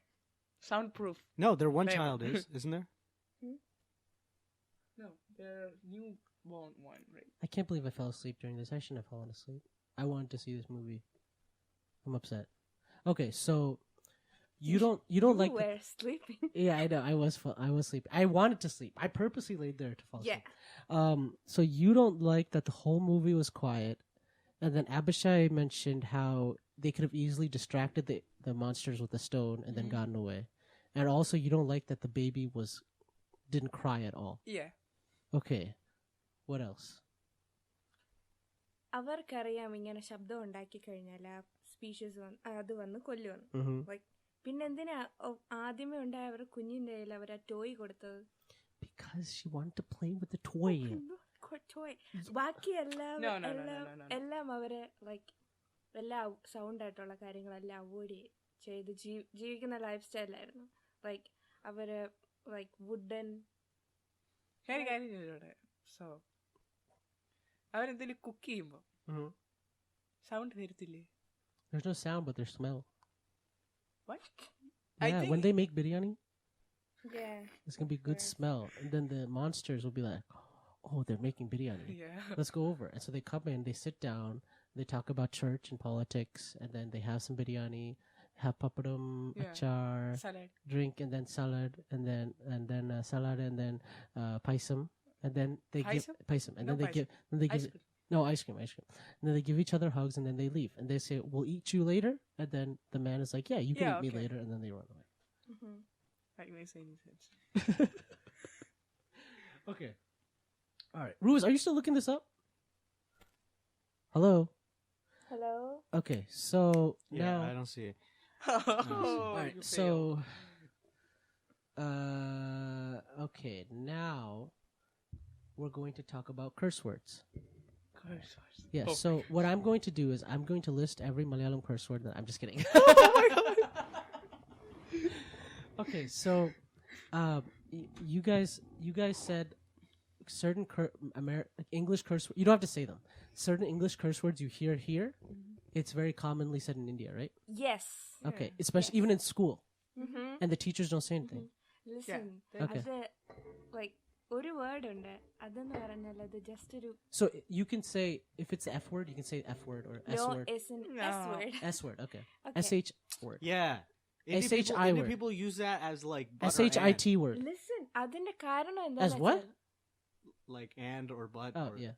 Sound proof. No, their one Labor. child isn't there? No, the newborn one, right? I can't believe I fell asleep during this. I shouldn't have fallen asleep. I wanted to see this movie. I'm upset. Okay, so you don't like You were sleeping. Yeah, I know. I was sleeping. I wanted to sleep. I purposely laid there to fall Yeah. asleep. So you don't like that the whole movie was quiet, and then Abishai mentioned how they could have easily distracted the monsters with a stone and then gotten away, and also you don't like that the baby didn't cry at all. Yeah. Okay, what else? അവർക്കറിയാം ഇങ്ങനെ ശബ്ദം ഉണ്ടാക്കി കഴിഞ്ഞാൽ ആ species അത് വന്ന് കൊല്ലുവന്ന്. Mm-hmm. Like, പിന്നെന്തിനാ ആദ്യമേ ഉണ്ടായ അവരുടെ കുഞ്ഞിന്റെ കയ്യിൽ അവർ ആ ടോയ് കൊടുത്തത്? Because she wanted to play with the toy. Toy. ബാക്കി എല്ലാം No. എല്ലാം അവരെ ലൈക്ക് എല്ലാ സൗണ്ട് ആയിട്ടുള്ള കാര്യങ്ങളെല്ലാം അവോയ്ഡ് ചെയ്ത് ജീവിക്കുന്ന ലൈഫ് സ്റ്റൈലായിരുന്നു. ലൈക്ക് അവര് ലൈക്ക് വുഡൻ കാര്യം ചെയ്തോടെ. സോ അവരെന്തെങ്കിലും കുക്ക് ചെയ്യുമ്പോ Mm-hmm. സൗണ്ട് വരത്തില്ലേ? There's no sound, but there's smell. What? Yeah, when they make biryani, Yeah. it's gonna be good smell, and then the monsters will be like, "Oh, they're making biryani. Yeah. Let's go over." And so they come in, they sit down, they talk about church and politics, and then they have some biryani, have papadum, Yeah. achar, Salad. drink, and then salad, and then salad, and then paisam, and then they Paisam? give paisam, and No then they paisam. give Ice cream. no ice cream, and then they give each other hugs, and then they leave, and they say, "We'll eat you later," and then the man is like, "Yeah, you can Yeah, eat me okay. later," and then they run away. That makes any sense. Okay. All right. Ruiz, are you still looking this up? Hello? Hello? Okay, so Yeah, now... I don't see it. Oh, All right, you so... okay, now we're going to talk about curse words. failed. Yes, Oh. so what I'm going to do is I'm going to list every Malayalam curse word that... I'm just kidding. Oh my god. Okay, so you guys said certain English curse words. You don't have to say them. Certain English curse words you hear here, it's very commonly said in India, right? Yes. Okay, especially Yes. even in school. Mm-hmm. And the teachers don't say anything. Listen, Okay. അത് like ഒരു word ഉണ്ട് അതെന്ന് പറഞ്ഞാൽ അത് just ഒരു So you can say, if it's the F word, you can say F word or S no word. is an No. S word. S word, okay. Okay. SH word. Yeah. SHI Indian word. people use that as like but or SHIT and. word. Listen, അതിന്റെ കാരണം As എന്താന്ന് what? വെച്ചാൽ Like and or but. Oh, or, yeah.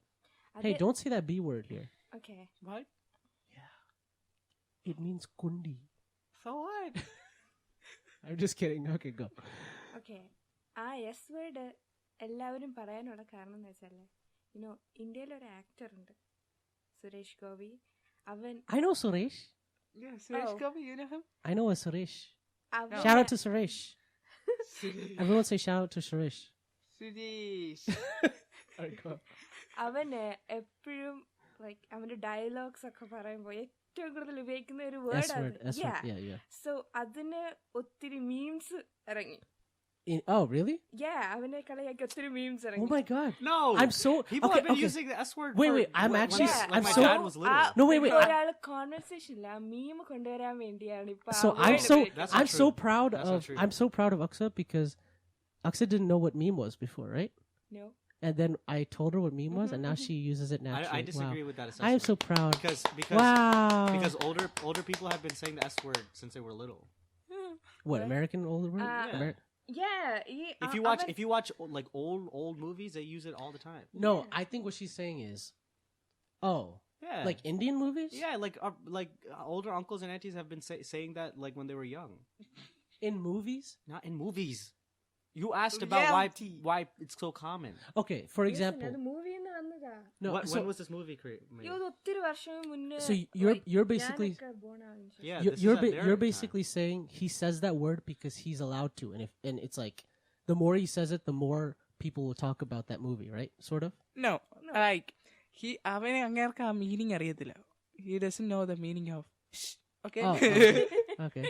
അത് Hey, don't say that B word here. okay. What? It means kundi. So what? I'm just kidding. Okay, go. Okay. ആ S word എല്ലാവരും പറയാനുള്ള കാരണം എന്ന് വെച്ചാൽ you know ഇന്ത്യയിൽ ഒരു ആക്ടർ ഉണ്ട് സുരേഷ് ഗോപി അവൻ I know Suresh. Yeah, Suresh Oh. Gopi, you know him? I know a Suresh. അവൻ Shout out to Suresh. Everyone say shout out to Suresh. Suresh. Alright, go. അവന് എപ്പോഴും ലൈക്ക് അവന്റെ ഡയലോഗ്സ് ഒക്കെ പറയുമ്പോൾ ഏറ്റവും കൂടുതൽ ഉപയോഗിക്കുന്ന ഒരു S word. Word S word. Yeah, yeah. So അതിന് ഒത്തിരി മീംസ് ഇറങ്ങി Oh, really? അവനെ കളിയാക്കി ഒത്തിരി മീംസ് Oh ഇറങ്ങി my god. No. I'm so... People okay, have been okay. using the S word. Wait, for wait, I'm when- actually- when I'm my so- dad was little. No, wait, wait, I- ഒരാള് കോൺവെർസേഷനിൽ ആ മീം കൊണ്ടുവരാൻ വേണ്ടിയാണ് ഇപ്പൊ So ആ I'm word so ഉപയോഗിക്കുന്നത്. That's not I'm so true. proud That's not of true. I'm so proud of Achsah because Achsah didn't know what meme was before, right? No. And then I told her what meme was, and now she uses it naturally. I disagree Wow. with that I am assessment. so proud. because Wow. because older people have been saying the S word since they were little. What American older word? Yeah. ഈ If you watch like old movies, they use it all the time. No, I think what she's saying is, oh, Yeah. like Indian movies. Yeah, like older uncles and aunties have been saying that like when they were young. In movies. Not in movies. You asked about why it's so common. Okay, for example. അത് മൂവിന്ന് വന്നതാ No, When was this movie made? ഇത് ഒത്തിരി വർഷം മുന്നേ So you're basically born out and shit. Yeah, you're this is at their you're time. basically saying he says that word because he's allowed to, and it's like the more he says it, the more people will talk about that movie, right? Sort of. No, like അവന് അങ്ങേർക്ക് ആ meaning അറിയത്തില്ല. He doesn't know the meaning of okay. Oh, okay.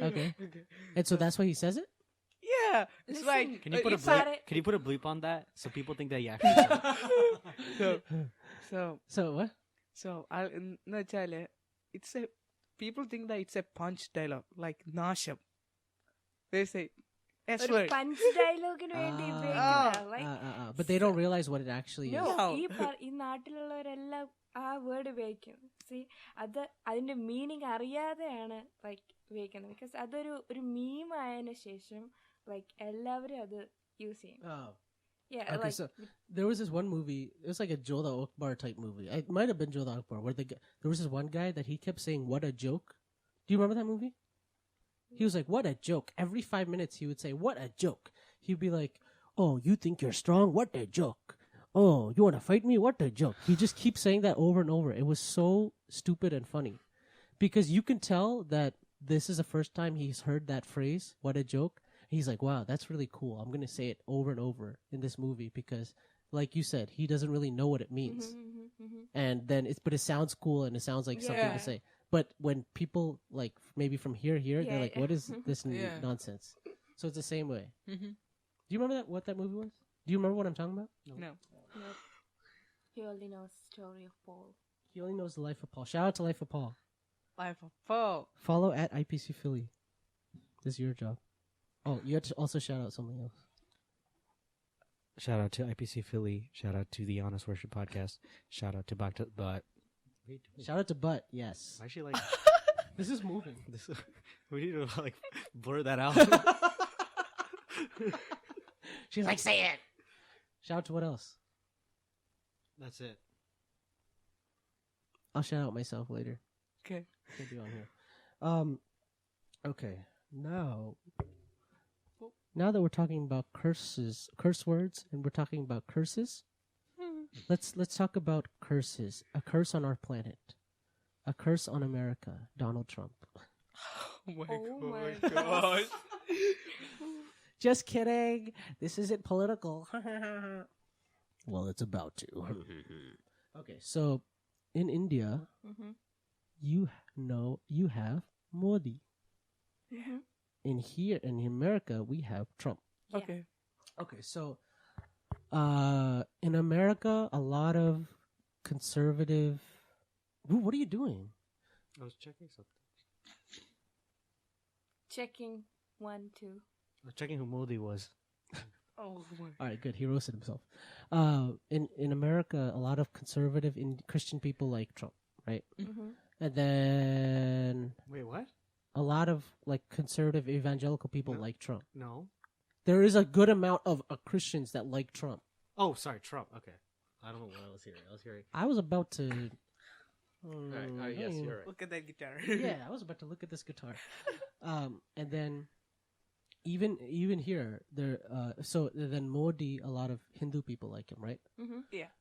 Okay. And so that's why he says it. Yeah, it's Listen, like Can you put a it's bleep? Can you put a bleep on that so people think that you actually said it? So what? So എന്ന് വെച്ചാല് it's a people think that it's a punch dialogue like നാശം. They say S ഒരു word. Punch ഡയലോഗിന് വേണ്ടി ഉപയോഗിക്കുന്നതാ. Like, But they don't realize what it actually is. no, No. ഈ നാട്ടിലുള്ളവരെല്ലാം ആ word ഉപയോഗിക്കും. അത് അതിന്റെ മീനിങ് അറിയാതെയാണ് ലൈക്ക് ഉപയോഗിക്കുന്നത്. ബിക്കോസ് അതൊരു മീം ആയതിനു ശേഷം ലൈക്ക് എല്ലാവരും അത് യൂസ് ചെയ്യും. Oh. Yeah, Okay, like, so there was this one movie. It was like a Jodha Akbar type movie. It might have been Jodha Akbar, where there was this one guy that he kept saying, "What a joke." Do you remember that movie? He was like, "What a joke." Every 5 minutes, he would say, "What a joke." He'd be like, "Oh, you think you're strong? What a joke." "Oh, you want to fight me? What a joke." He just keeps saying that over and over. It was so stupid and funny. Because you can tell that this is the first time he's heard that phrase, "What a joke." He's like, wow, that's really cool. I'm going to say it over and over in this movie because, like you said, he doesn't really know what it means. And then but it sounds cool and it sounds like something to Yeah. say. But when people, like, maybe from here, they're Yeah, like, yeah. what is this Yeah. nonsense? So it's the same way. Mhm. Do you remember what that movie was? Do you remember what I'm talking about? No. he only knows story of Paul. He only knows the life of Paul. Shout out to Life of Paul. Life of Paul. Follow at IPC Philly. This is your job. Oh, you have to also shout out something else. Shout out to IPC Philly. Shout out to the Honest Worship Podcast. Shout out to Back to But. Shout out to Butt. Yes. Why is she like This is moving. this? We need to like blur that out. She's like, say it. Shout out to what else? That's it. I'll shout out myself later. Okay. Can't be on here. Okay. Now that we're talking about curse words, and we're talking about curses, let's talk about curses. A curse on our planet. A curse on America. Donald Trump. Oh my gosh. Just kidding. This isn't political. Well, it's about to. Okay, so in India, you have Modi. In America, we have Trump. Okay. Okay, so in America, a lot of conservative. Ooh, what are you doing? I was checking something. Checking 1, 2. I was checking who Modi was. Oh my. All right, good. He roasted himself. In America, a lot of conservative Christian people like Trump, right? And then Wait, what? a lot of like conservative evangelical people like Trump. No. There is a good amount of Christians that like Trump. Oh, sorry, Trump. Okay. I don't know what I was hearing. I was about to. Yes, you're right. Look at that guitar. Yeah, I was about to look at this guitar. And then even here, there. So then Modi, a lot of Hindu people like him, right? Yeah.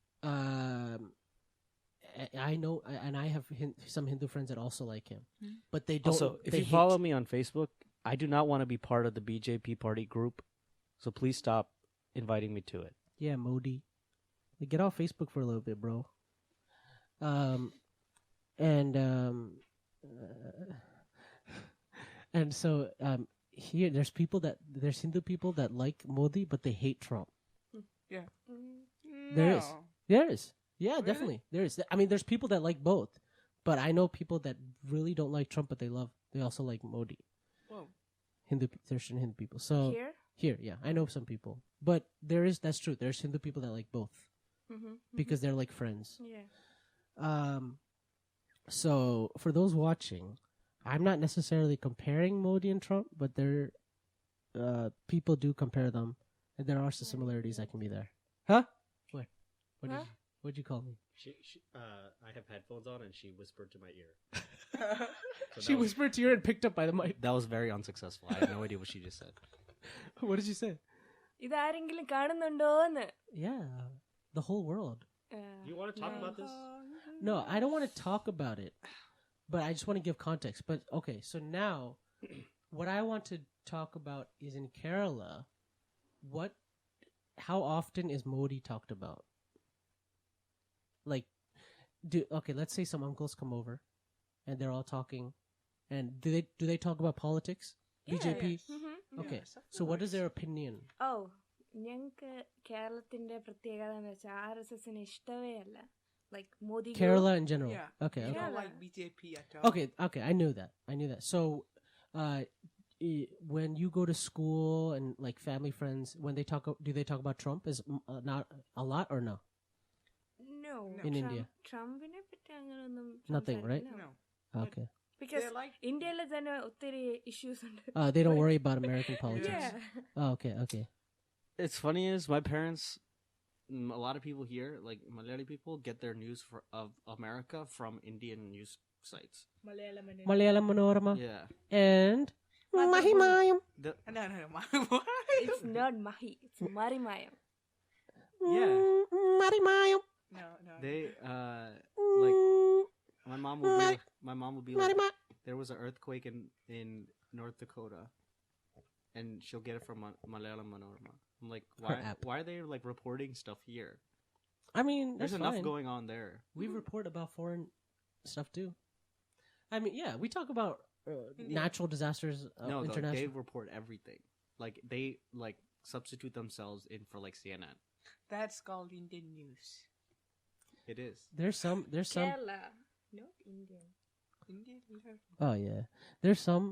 I know, and I have some Hindu friends that also like him, but they don't. Also, if they you follow me on Facebook, I do not want to be part of the BJP party group, so please stop inviting me to it. Yeah, Modi, like, get off Facebook for a little bit, bro. And so here there's Hindu people that like Modi, but they hate Trump. Yeah. There is. No. There is. Yeah, Really? definitely. There is. I mean, there's people that like both, but I know people that really don't like Trump, but they also like Modi. Whoa. There's Hindu people. So here, yeah, I know some people, but that's true. There's Hindu people that like both because they're like friends. Yeah. So for those watching, I'm not necessarily comparing Modi and Trump, but people do compare them, and there are some similarities that can be there. Huh? What? What'd you call me? I have headphones on, and she whispered to my ear. She whispered to you and picked up by the mic. That was very unsuccessful. I have no idea what she just said. What did you say? ഇതാരെങ്കിലും കാണുന്നുണ്ടോന്ന്? Yeah, the whole world. You want to talk about this? No, I don't want to talk about it, but I just want to give context. But okay, so now what I want to talk about is in Kerala, how often is Modi talked about? Like, let's say some uncles come over and they're all talking, and do they talk about politics? BJP? Okay, so what is their opinion? Oh, ഞങ്ങൾക്ക് കേരളത്തിന്റെ പ്രത്യേകത എന്ന് വെച്ചാൽ RSSന് ഇഷ്ടമേ അല്ല. Like Modi. Kerala in general. Yeah. Okay. You don't like BJP at all. Okay. I knew that. So, when you go to school and like family friends, when they do they talk about Trump? Is not a lot or no? No. In India. ട്രംപിനെ പറ്റി അങ്ങനെയൊന്നും Nothing, right? No. Okay. Because They're like ഇന്ത്യയിൽ തന്നെ ഒത്തിരി issues ഉണ്ട്. They don't worry about American politics. Yeah. Oh, okay. It's funny is my parents, a lot of people here, like Malayali people, get their news of America from Indian news sites. Malayalam Manorama. Yeah. And Mahimayam. no. It's not Mahi. It's Marimayam. Yeah. Marimayam. No. They like my mom would be like, there was an earthquake in North Dakota, and she'll get it from Malayalam Manorama. I'm like, why are they like reporting stuff here? I mean, there's that's enough fine. going on there. We report about foreign stuff too. I mean, yeah, we talk about natural disasters. No, international. they report everything. Like they like substitute themselves in for like CNN. That's called Indian news. It is. There's some. Kerala, not Indian. Indian. Yeah. Oh yeah, there's some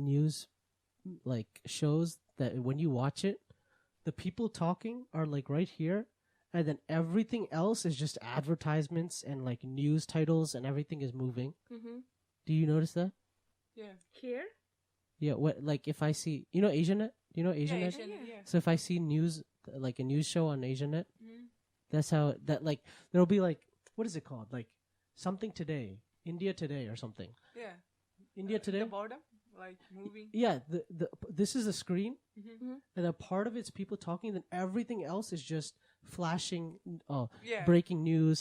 news like shows that when you watch it, the people talking are like right here, and then everything else is just advertisements and like news titles, and everything is moving. Do you notice that? Yeah. Here? Yeah. What, like if I see, Asianet? Do you know Asianet? Yeah. So if I see news, like a news show on Asianet, that's how like there'll be like, what is it called? Like something today, India Today or something. Yeah. India Today. The bottom, like moving. Yeah, this is a screen, and a part of it's people talking, then everything else is just flashing, Yeah. breaking news.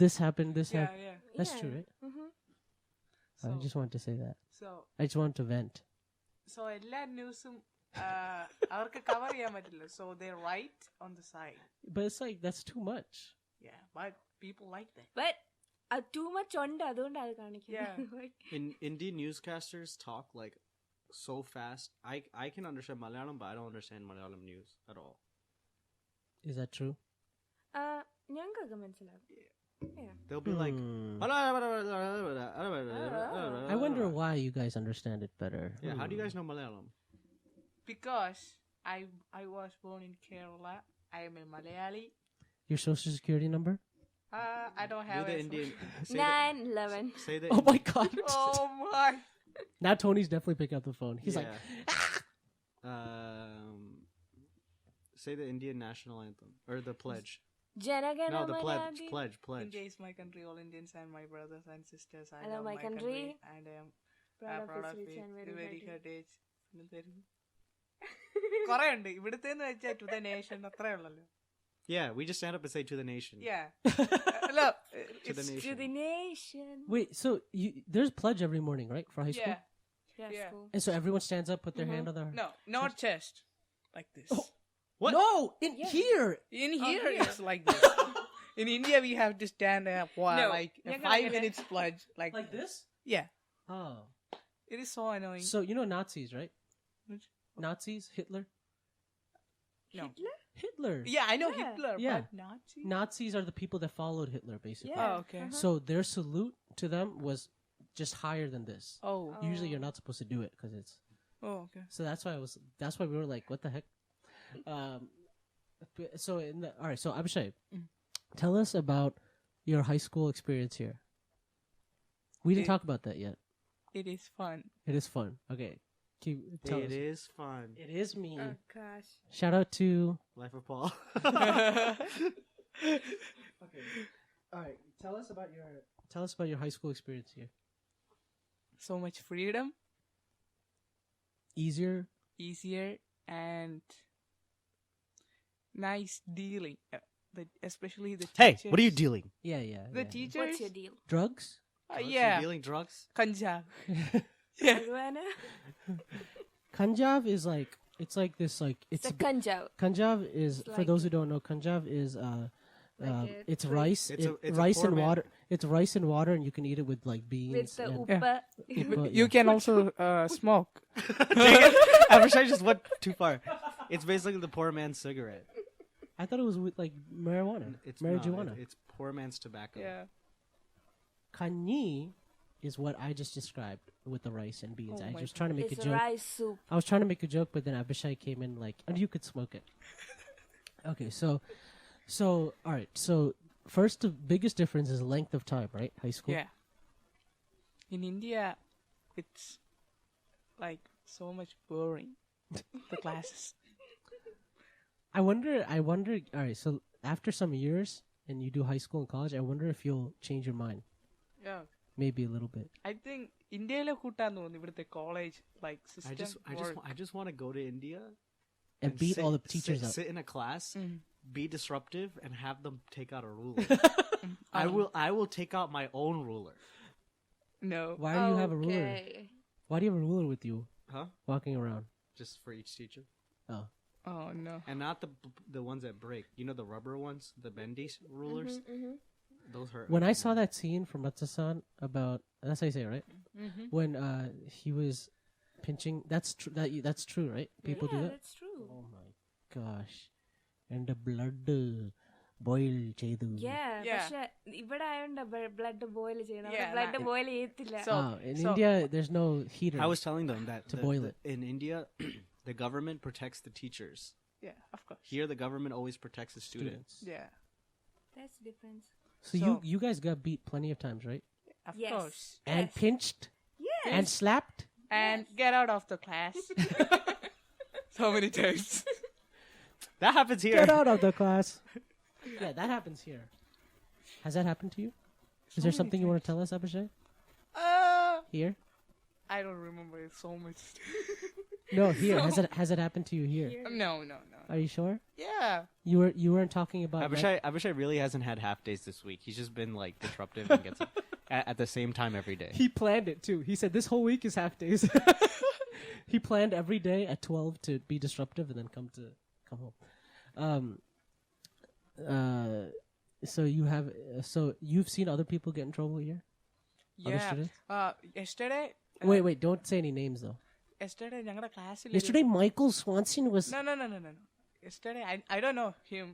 This happened. This Yeah, happened. yeah. That's Yeah. true, right? So, I just wanted to say that. so, I just wanted to vent. so എല്ലാ ന്യൂസും അവർക്ക് cover ചെയ്യാൻ പറ്റില്ല. So they write on the side. But it's like that's too much. Yeah, but people like that. But too much ഉണ്ട് അതുകൊണ്ട് അത് കാണിക്കുന്നത്. Yeah. Like, In Indian newscasters talk like so fast. I can understand Malayalam, but I don't understand Malayalam news at all. Is that true? ഞങ്ങൾക്കൊക്കെ മനസ്സിലാവും. They'll be like, I wonder why you guys understand it better. yeah. How do you guys know Malayalam? Because I was born in Kerala. I am a Malayali. Your social security number? I don't Do have the a Indian. Say 9/11. Say the. Oh my god! Oh my! Now Tony's definitely picking up the phone. He's like, say the Indian national anthem or the pledge. ജനഗണ No, the pledge. മനാധി. Pledge. India is my country. All Indians and my brothers and sisters. I I love love my my country. and I am Proud of proud its of rich it. and Very very heritage. കൊറേ ഉണ്ട് ഇവിടുത്തെ വെച്ചാൽ to the nation അത്രേ ഉള്ളല്ലോ. Yeah, we just stand up and say to the nation. Yeah. No, To the it's- nation. To the nation. wait, so there's pledge every morning, right, for high school? Yeah. Yeah, Yeah. school. And so everyone stands up, put their hand on their. No, not chest. Like this. Oh. What? No, here. In Oh, here, here. it's like this. In India, we have to stand up while No, like a you're gonna 5 get it. minutes pledge. Like this? Yeah. Oh. It is so annoying. So you know Nazis, right? Which- Nazis, Hitler. No. Hitler. Yeah, I know Yeah. Hitler, Yeah. but Nazi? Nazis are the people that followed Hitler, basically. Yeah. Oh, okay. So their salute to them was just higher than this. Oh. Usually you're not supposed to do it because it's. Oh, okay. So that's why That's why we were like, what the heck? So all right. So Abishai, tell us about your high school experience here. We didn't talk about that yet. It is fun. It is fun. Okay. Tell It us. is fun. It is me. Oh gosh. Shout out to. Life of Paul. Okay. All right. Tell us about your high school experience here. So much freedom, Easier. easier, and nice dealing. Especially the Hey, teachers. what are you dealing? Yeah. The yeah. teachers? What's your deal? Drugs. Drugs? Yeah. You dealing drugs? Kanjab. Yeah. Marijuana? Kanjav is like it's like this like It's a kanjav. Kanjav is It's for like- those who don't know. Kanjav is Like a it's fruit. rice. It's a rice poor and man- water. It's rice and water, and you can eat it with like beans. With the and, uppa. Well, You yeah. can also smoke. Dang it. I wish I just went too far. It's basically the poor man's cigarette. I thought it was with like marijuana. It's marijuana. No, it's poor man's tobacco. Yeah. Kanyi is what I just described with the rice and beans. Oh I my was trying to make It's a joke. rice soup. I was trying to make a joke, but then Abishai came in like, and you could smoke it. Okay, so all right. So first, the biggest difference is length of time, right? High school. Yeah. In India, it's like so much boring. The classes. I wonder. All right. So after some years, and you do high school and college, I wonder if you'll change your mind. Yeah. Maybe a little bit. I think ഇന്ത്യയിലെ കൂട്ടാന്ന് തോന്നുന്നു ഇവിടുത്തെ college like system. I just want to go to India And beat all the sit- teachers up. Sit in a class, Mm. be disruptive, and have them take out a ruler. I will take out my own ruler. No. Why do you have a ruler? Okay. Why do you have a ruler with you Huh? walking around? Just for each teacher. Oh, Oh no. And not the ones that break. You know the rubber ones, the bendy rulers. Those hurt. when I saw that scene from Ratsasan about that's how you say it, right? Mm-hmm. When he was pinching. That's true. That's true, right? People yeah, do that. that's true. Oh my gosh! And the blood boil ചെയ്തു. Yeah, Yeah. പക്ഷെ ഇവിടെ ആയോണ്ട് blood boil ചെയ്യണം Yeah, blood nah. Boil ചെയ്യത്തില്ല So- In so- India, there's no heater. I was telling them that To boil it. in India, the government protects the teachers. Yeah, of course. Here, the government always protects the students. Yeah, that's the difference. So you guys got beat plenty of times, right? of Yes. course. And Yes. pinched Yes. and slapped. And get out of the class. So many times. That happens here. Get out of the class. Yeah, that happens here. Has that happened to you? Is there many something you want to tell us, Abishai? Uh, Here? I don't remember it so much. No, here. Has it happened to you here? No. Are you sure? Yeah. You weren't talking about. Abishai really hasn't had half days this week. He's just been like disruptive and gets at the same time every day. He planned it too. He said this whole week is half days. He planned every day at 12 to be disruptive and then come home. So you've seen other people get in trouble here? Other Yeah. students? Yesterday. Wait, don't say any names though. Yesterday, ഞങ്ങളുടെ ക്ലാസ്സിൽ Yesterday, Michael Swanson was. No. Yesterday, I don't know him.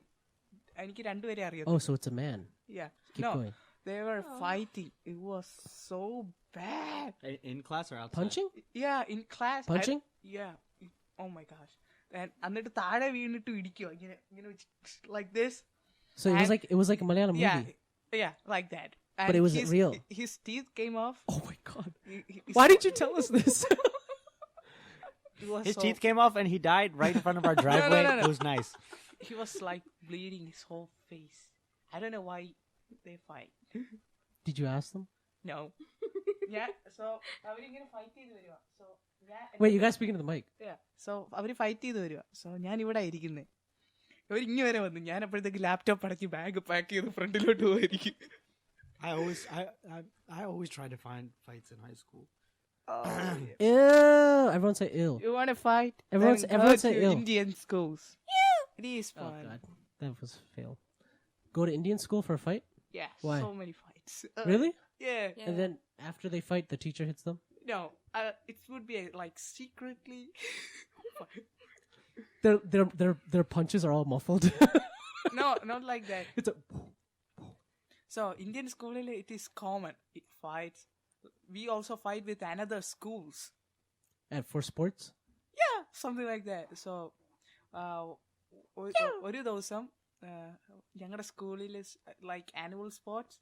എനിക്ക് രണ്ടുപേരെ അറിയാം. Oh, so it's a man. Yeah. Keep No, going. they were fighting. It was so bad. In class or outside? Punching? Yeah, in class. Punching? Yeah. Oh my gosh. And എന്നിട്ട് താഴെ വീണിട്ട് ഇടിക്കുക ഇങ്ങനെ like this. So it was like a Malayalam movie. Yeah, like that. And But it wasn't real. His teeth came off. Oh my god! Why didn't you tell us this? His teeth came off and he died right in front of our driveway. No. It was nice. He was like bleeding his whole face. I don't know why they fight. Did you ask them? No. Yeah. So അവരിങ്ങനെ fight ചെയ്ത് വരുവാ. So Wait, you guys speaking to the mic? Yeah. So അവര് fight ചെയ്ത് വരുവാ. So ഞാൻ ഇവിടെ ഇരിക്കുന്നേ. അവർ ഇങ്ങനെ വരെ വന്നു. ഞാൻ അപ്പോഴത്തേക്ക് ലാപ്ടോപ്പ് അടക്കി ബാഗ് പാക്ക് ചെയ്ത് ഫ്രണ്ടിലോട്ട് പോയിരിക്കും. I always try to find fights in high school. Ew! Everyone say ill. You want to fight? Everyone say ill. Indian schools. It is Oh fun. god, that was fail. Go to Indian school for a fight? Yeah. Why? So many fights. Really? Yeah. And then after they fight, the teacher hits them. No. It would be like secretly. Their punches are all muffled. No, not like that. It's a. So Indian school it is common. It fights. We also fight with another schools. And for sports? Yeah, something like that. So, ഒരു ദിവസം ഞങ്ങളുടെ സ്കൂളിൽ like annual sports.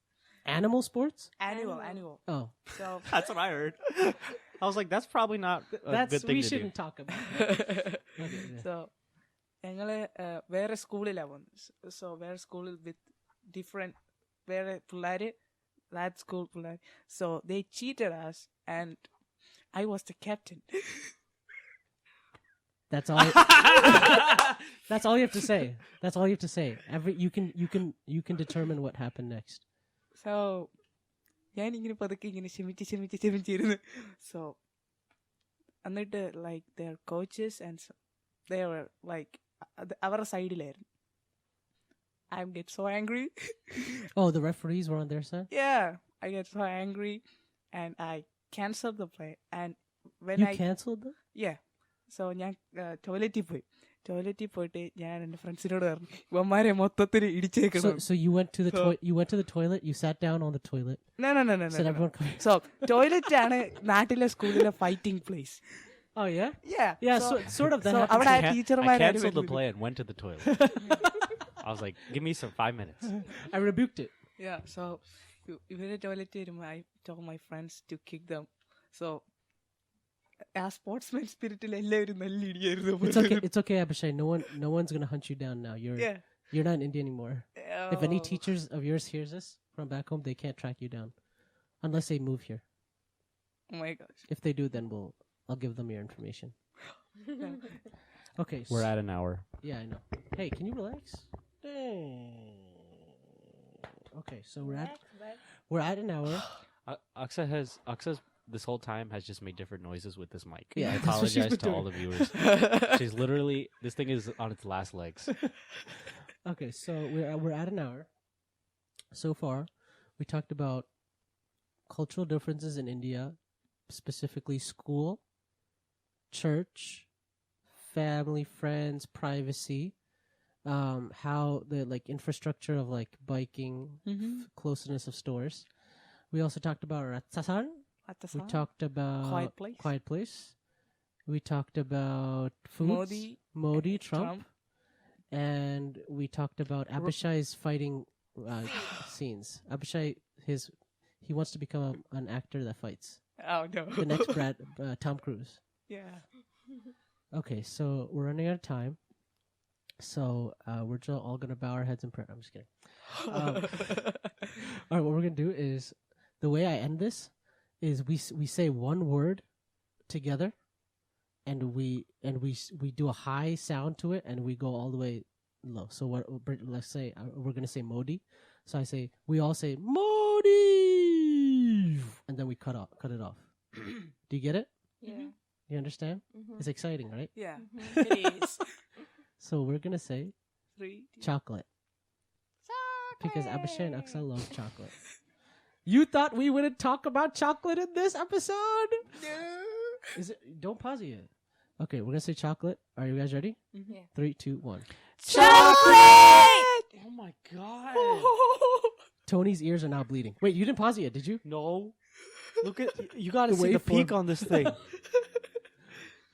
Animal sports? Annual. Oh, So That's what I heard. I was like, that's probably not a good thing we to shouldn't do. talk about. That. Okay, yeah. so ഞങ്ങള് വേറെ സ്കൂളിലാണ് വന്നത്. So വേറെ സ്കൂളിൽ with different വേറെ പിള്ളേര് that school പിള്ളേർ. So they cheated us and I was the captain. That's all. That's all you have to say. That's all you have to say. You can determine what happened next. So ഞാനിങ്ങനെ പതുക്കെ ഇങ്ങനെ ക്ഷമിച്ചിരുന്നു. So എന്നിട്ട് like their coaches and so, they were like അവരുടെ സൈഡിലായിരുന്നു. I get so angry. Oh, the referees were on their side? Yeah, I get so angry and I canceled the play. And when You canceled them? Yeah. So ഞാൻ ടോയ്ലറ്റിൽ പോയിട്ട് ഞാൻ എൻ്റെ ഫ്രണ്ട്സിനോട് പറഞ്ഞു ഇവന്മാരെ മൊത്തത്തിൽ ഇടിച്ചേക്കണം. So you went to the toilet, you sat down on the toilet. No. Said everyone come. So toilet ആണ് നാട്ടിലെ സ്കൂളിലെ fighting place. Oh yeah? Yeah. So sort of that So happens. അവിടെ I ടീച്ചർമാരെ canceled the play and went to the toilet. I was like, give me some 5 minutes. I rebuked it. Yeah, so ഇവരെ toilet വരുമ്പോൾ I told my friends to kick them. So ആ sportsman സ്പിരിറ്റിൽ എല്ലാവരും നല്ല ഇടിയായിരുന്നു. It's okay, Abishai. No one's gonna hunt you down now. You're not in India anymore. If any teachers of yours hears this from back home, they can't track you down unless they move here. Oh my gosh. If they do, then I'll give them your information. Okay. We're at an hour. Yeah, I know. Hey, can you relax? Dang. Okay, so we're at an hour. Achsah this whole time has just made different noises with this mic. Yeah, I that's what she's apologize been to all the viewers. She's literally, this thing is on its last legs. Okay, so we're at an hour. So far, we talked about cultural differences in India, specifically school, church, family, friends, privacy, how the infrastructure of biking, closeness of stores. We also talked about Ratsasan. We talked about Quiet Place. We talked about foods. Modi, Trump. And we talked about Abishai's fighting scenes. Abishai, he wants to become an actor that fights. Oh no. The next Tom Cruise. Yeah. Okay, so we're running out of time. So we're just all gonna bow our heads in prayer. I'm just kidding. All right, what we're gonna do is the way I end this is we say one word together, and we do a high sound to it, and we go all the way low. So let's say we're gonna say Modi. So we all say Modi, and then we cut it off. Do you get it? Yeah. You understand? Mm-hmm. It's exciting, right? Yeah, Mm-hmm. it is. So we're gonna say 3, 2. chocolate. Because Abishai and Achsah love chocolate. You thought we wouldn't talk about chocolate in this episode? No. Is it? Don't pause it yet. Okay, we're gonna say chocolate. Are you guys ready? Yeah. 3, 2, 1. Chocolate! Oh my god. Tony's ears are now bleeding. Wait, you didn't pause it yet, did you? No. Look at you. Got to The see the waveform. peak on this thing. Okay,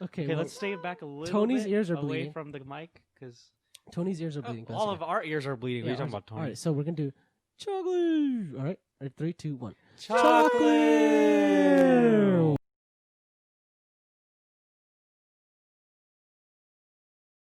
Okay, well, let's stay back a little. Tony's bit ears are away bleeding. from the mic because Tony's ears are bleeding. all of our ears are bleeding. Yeah, What are you talking ours- about, Tony? All right, so we're gonna do chocolate. All right, 3, 2, 1. Chocolate.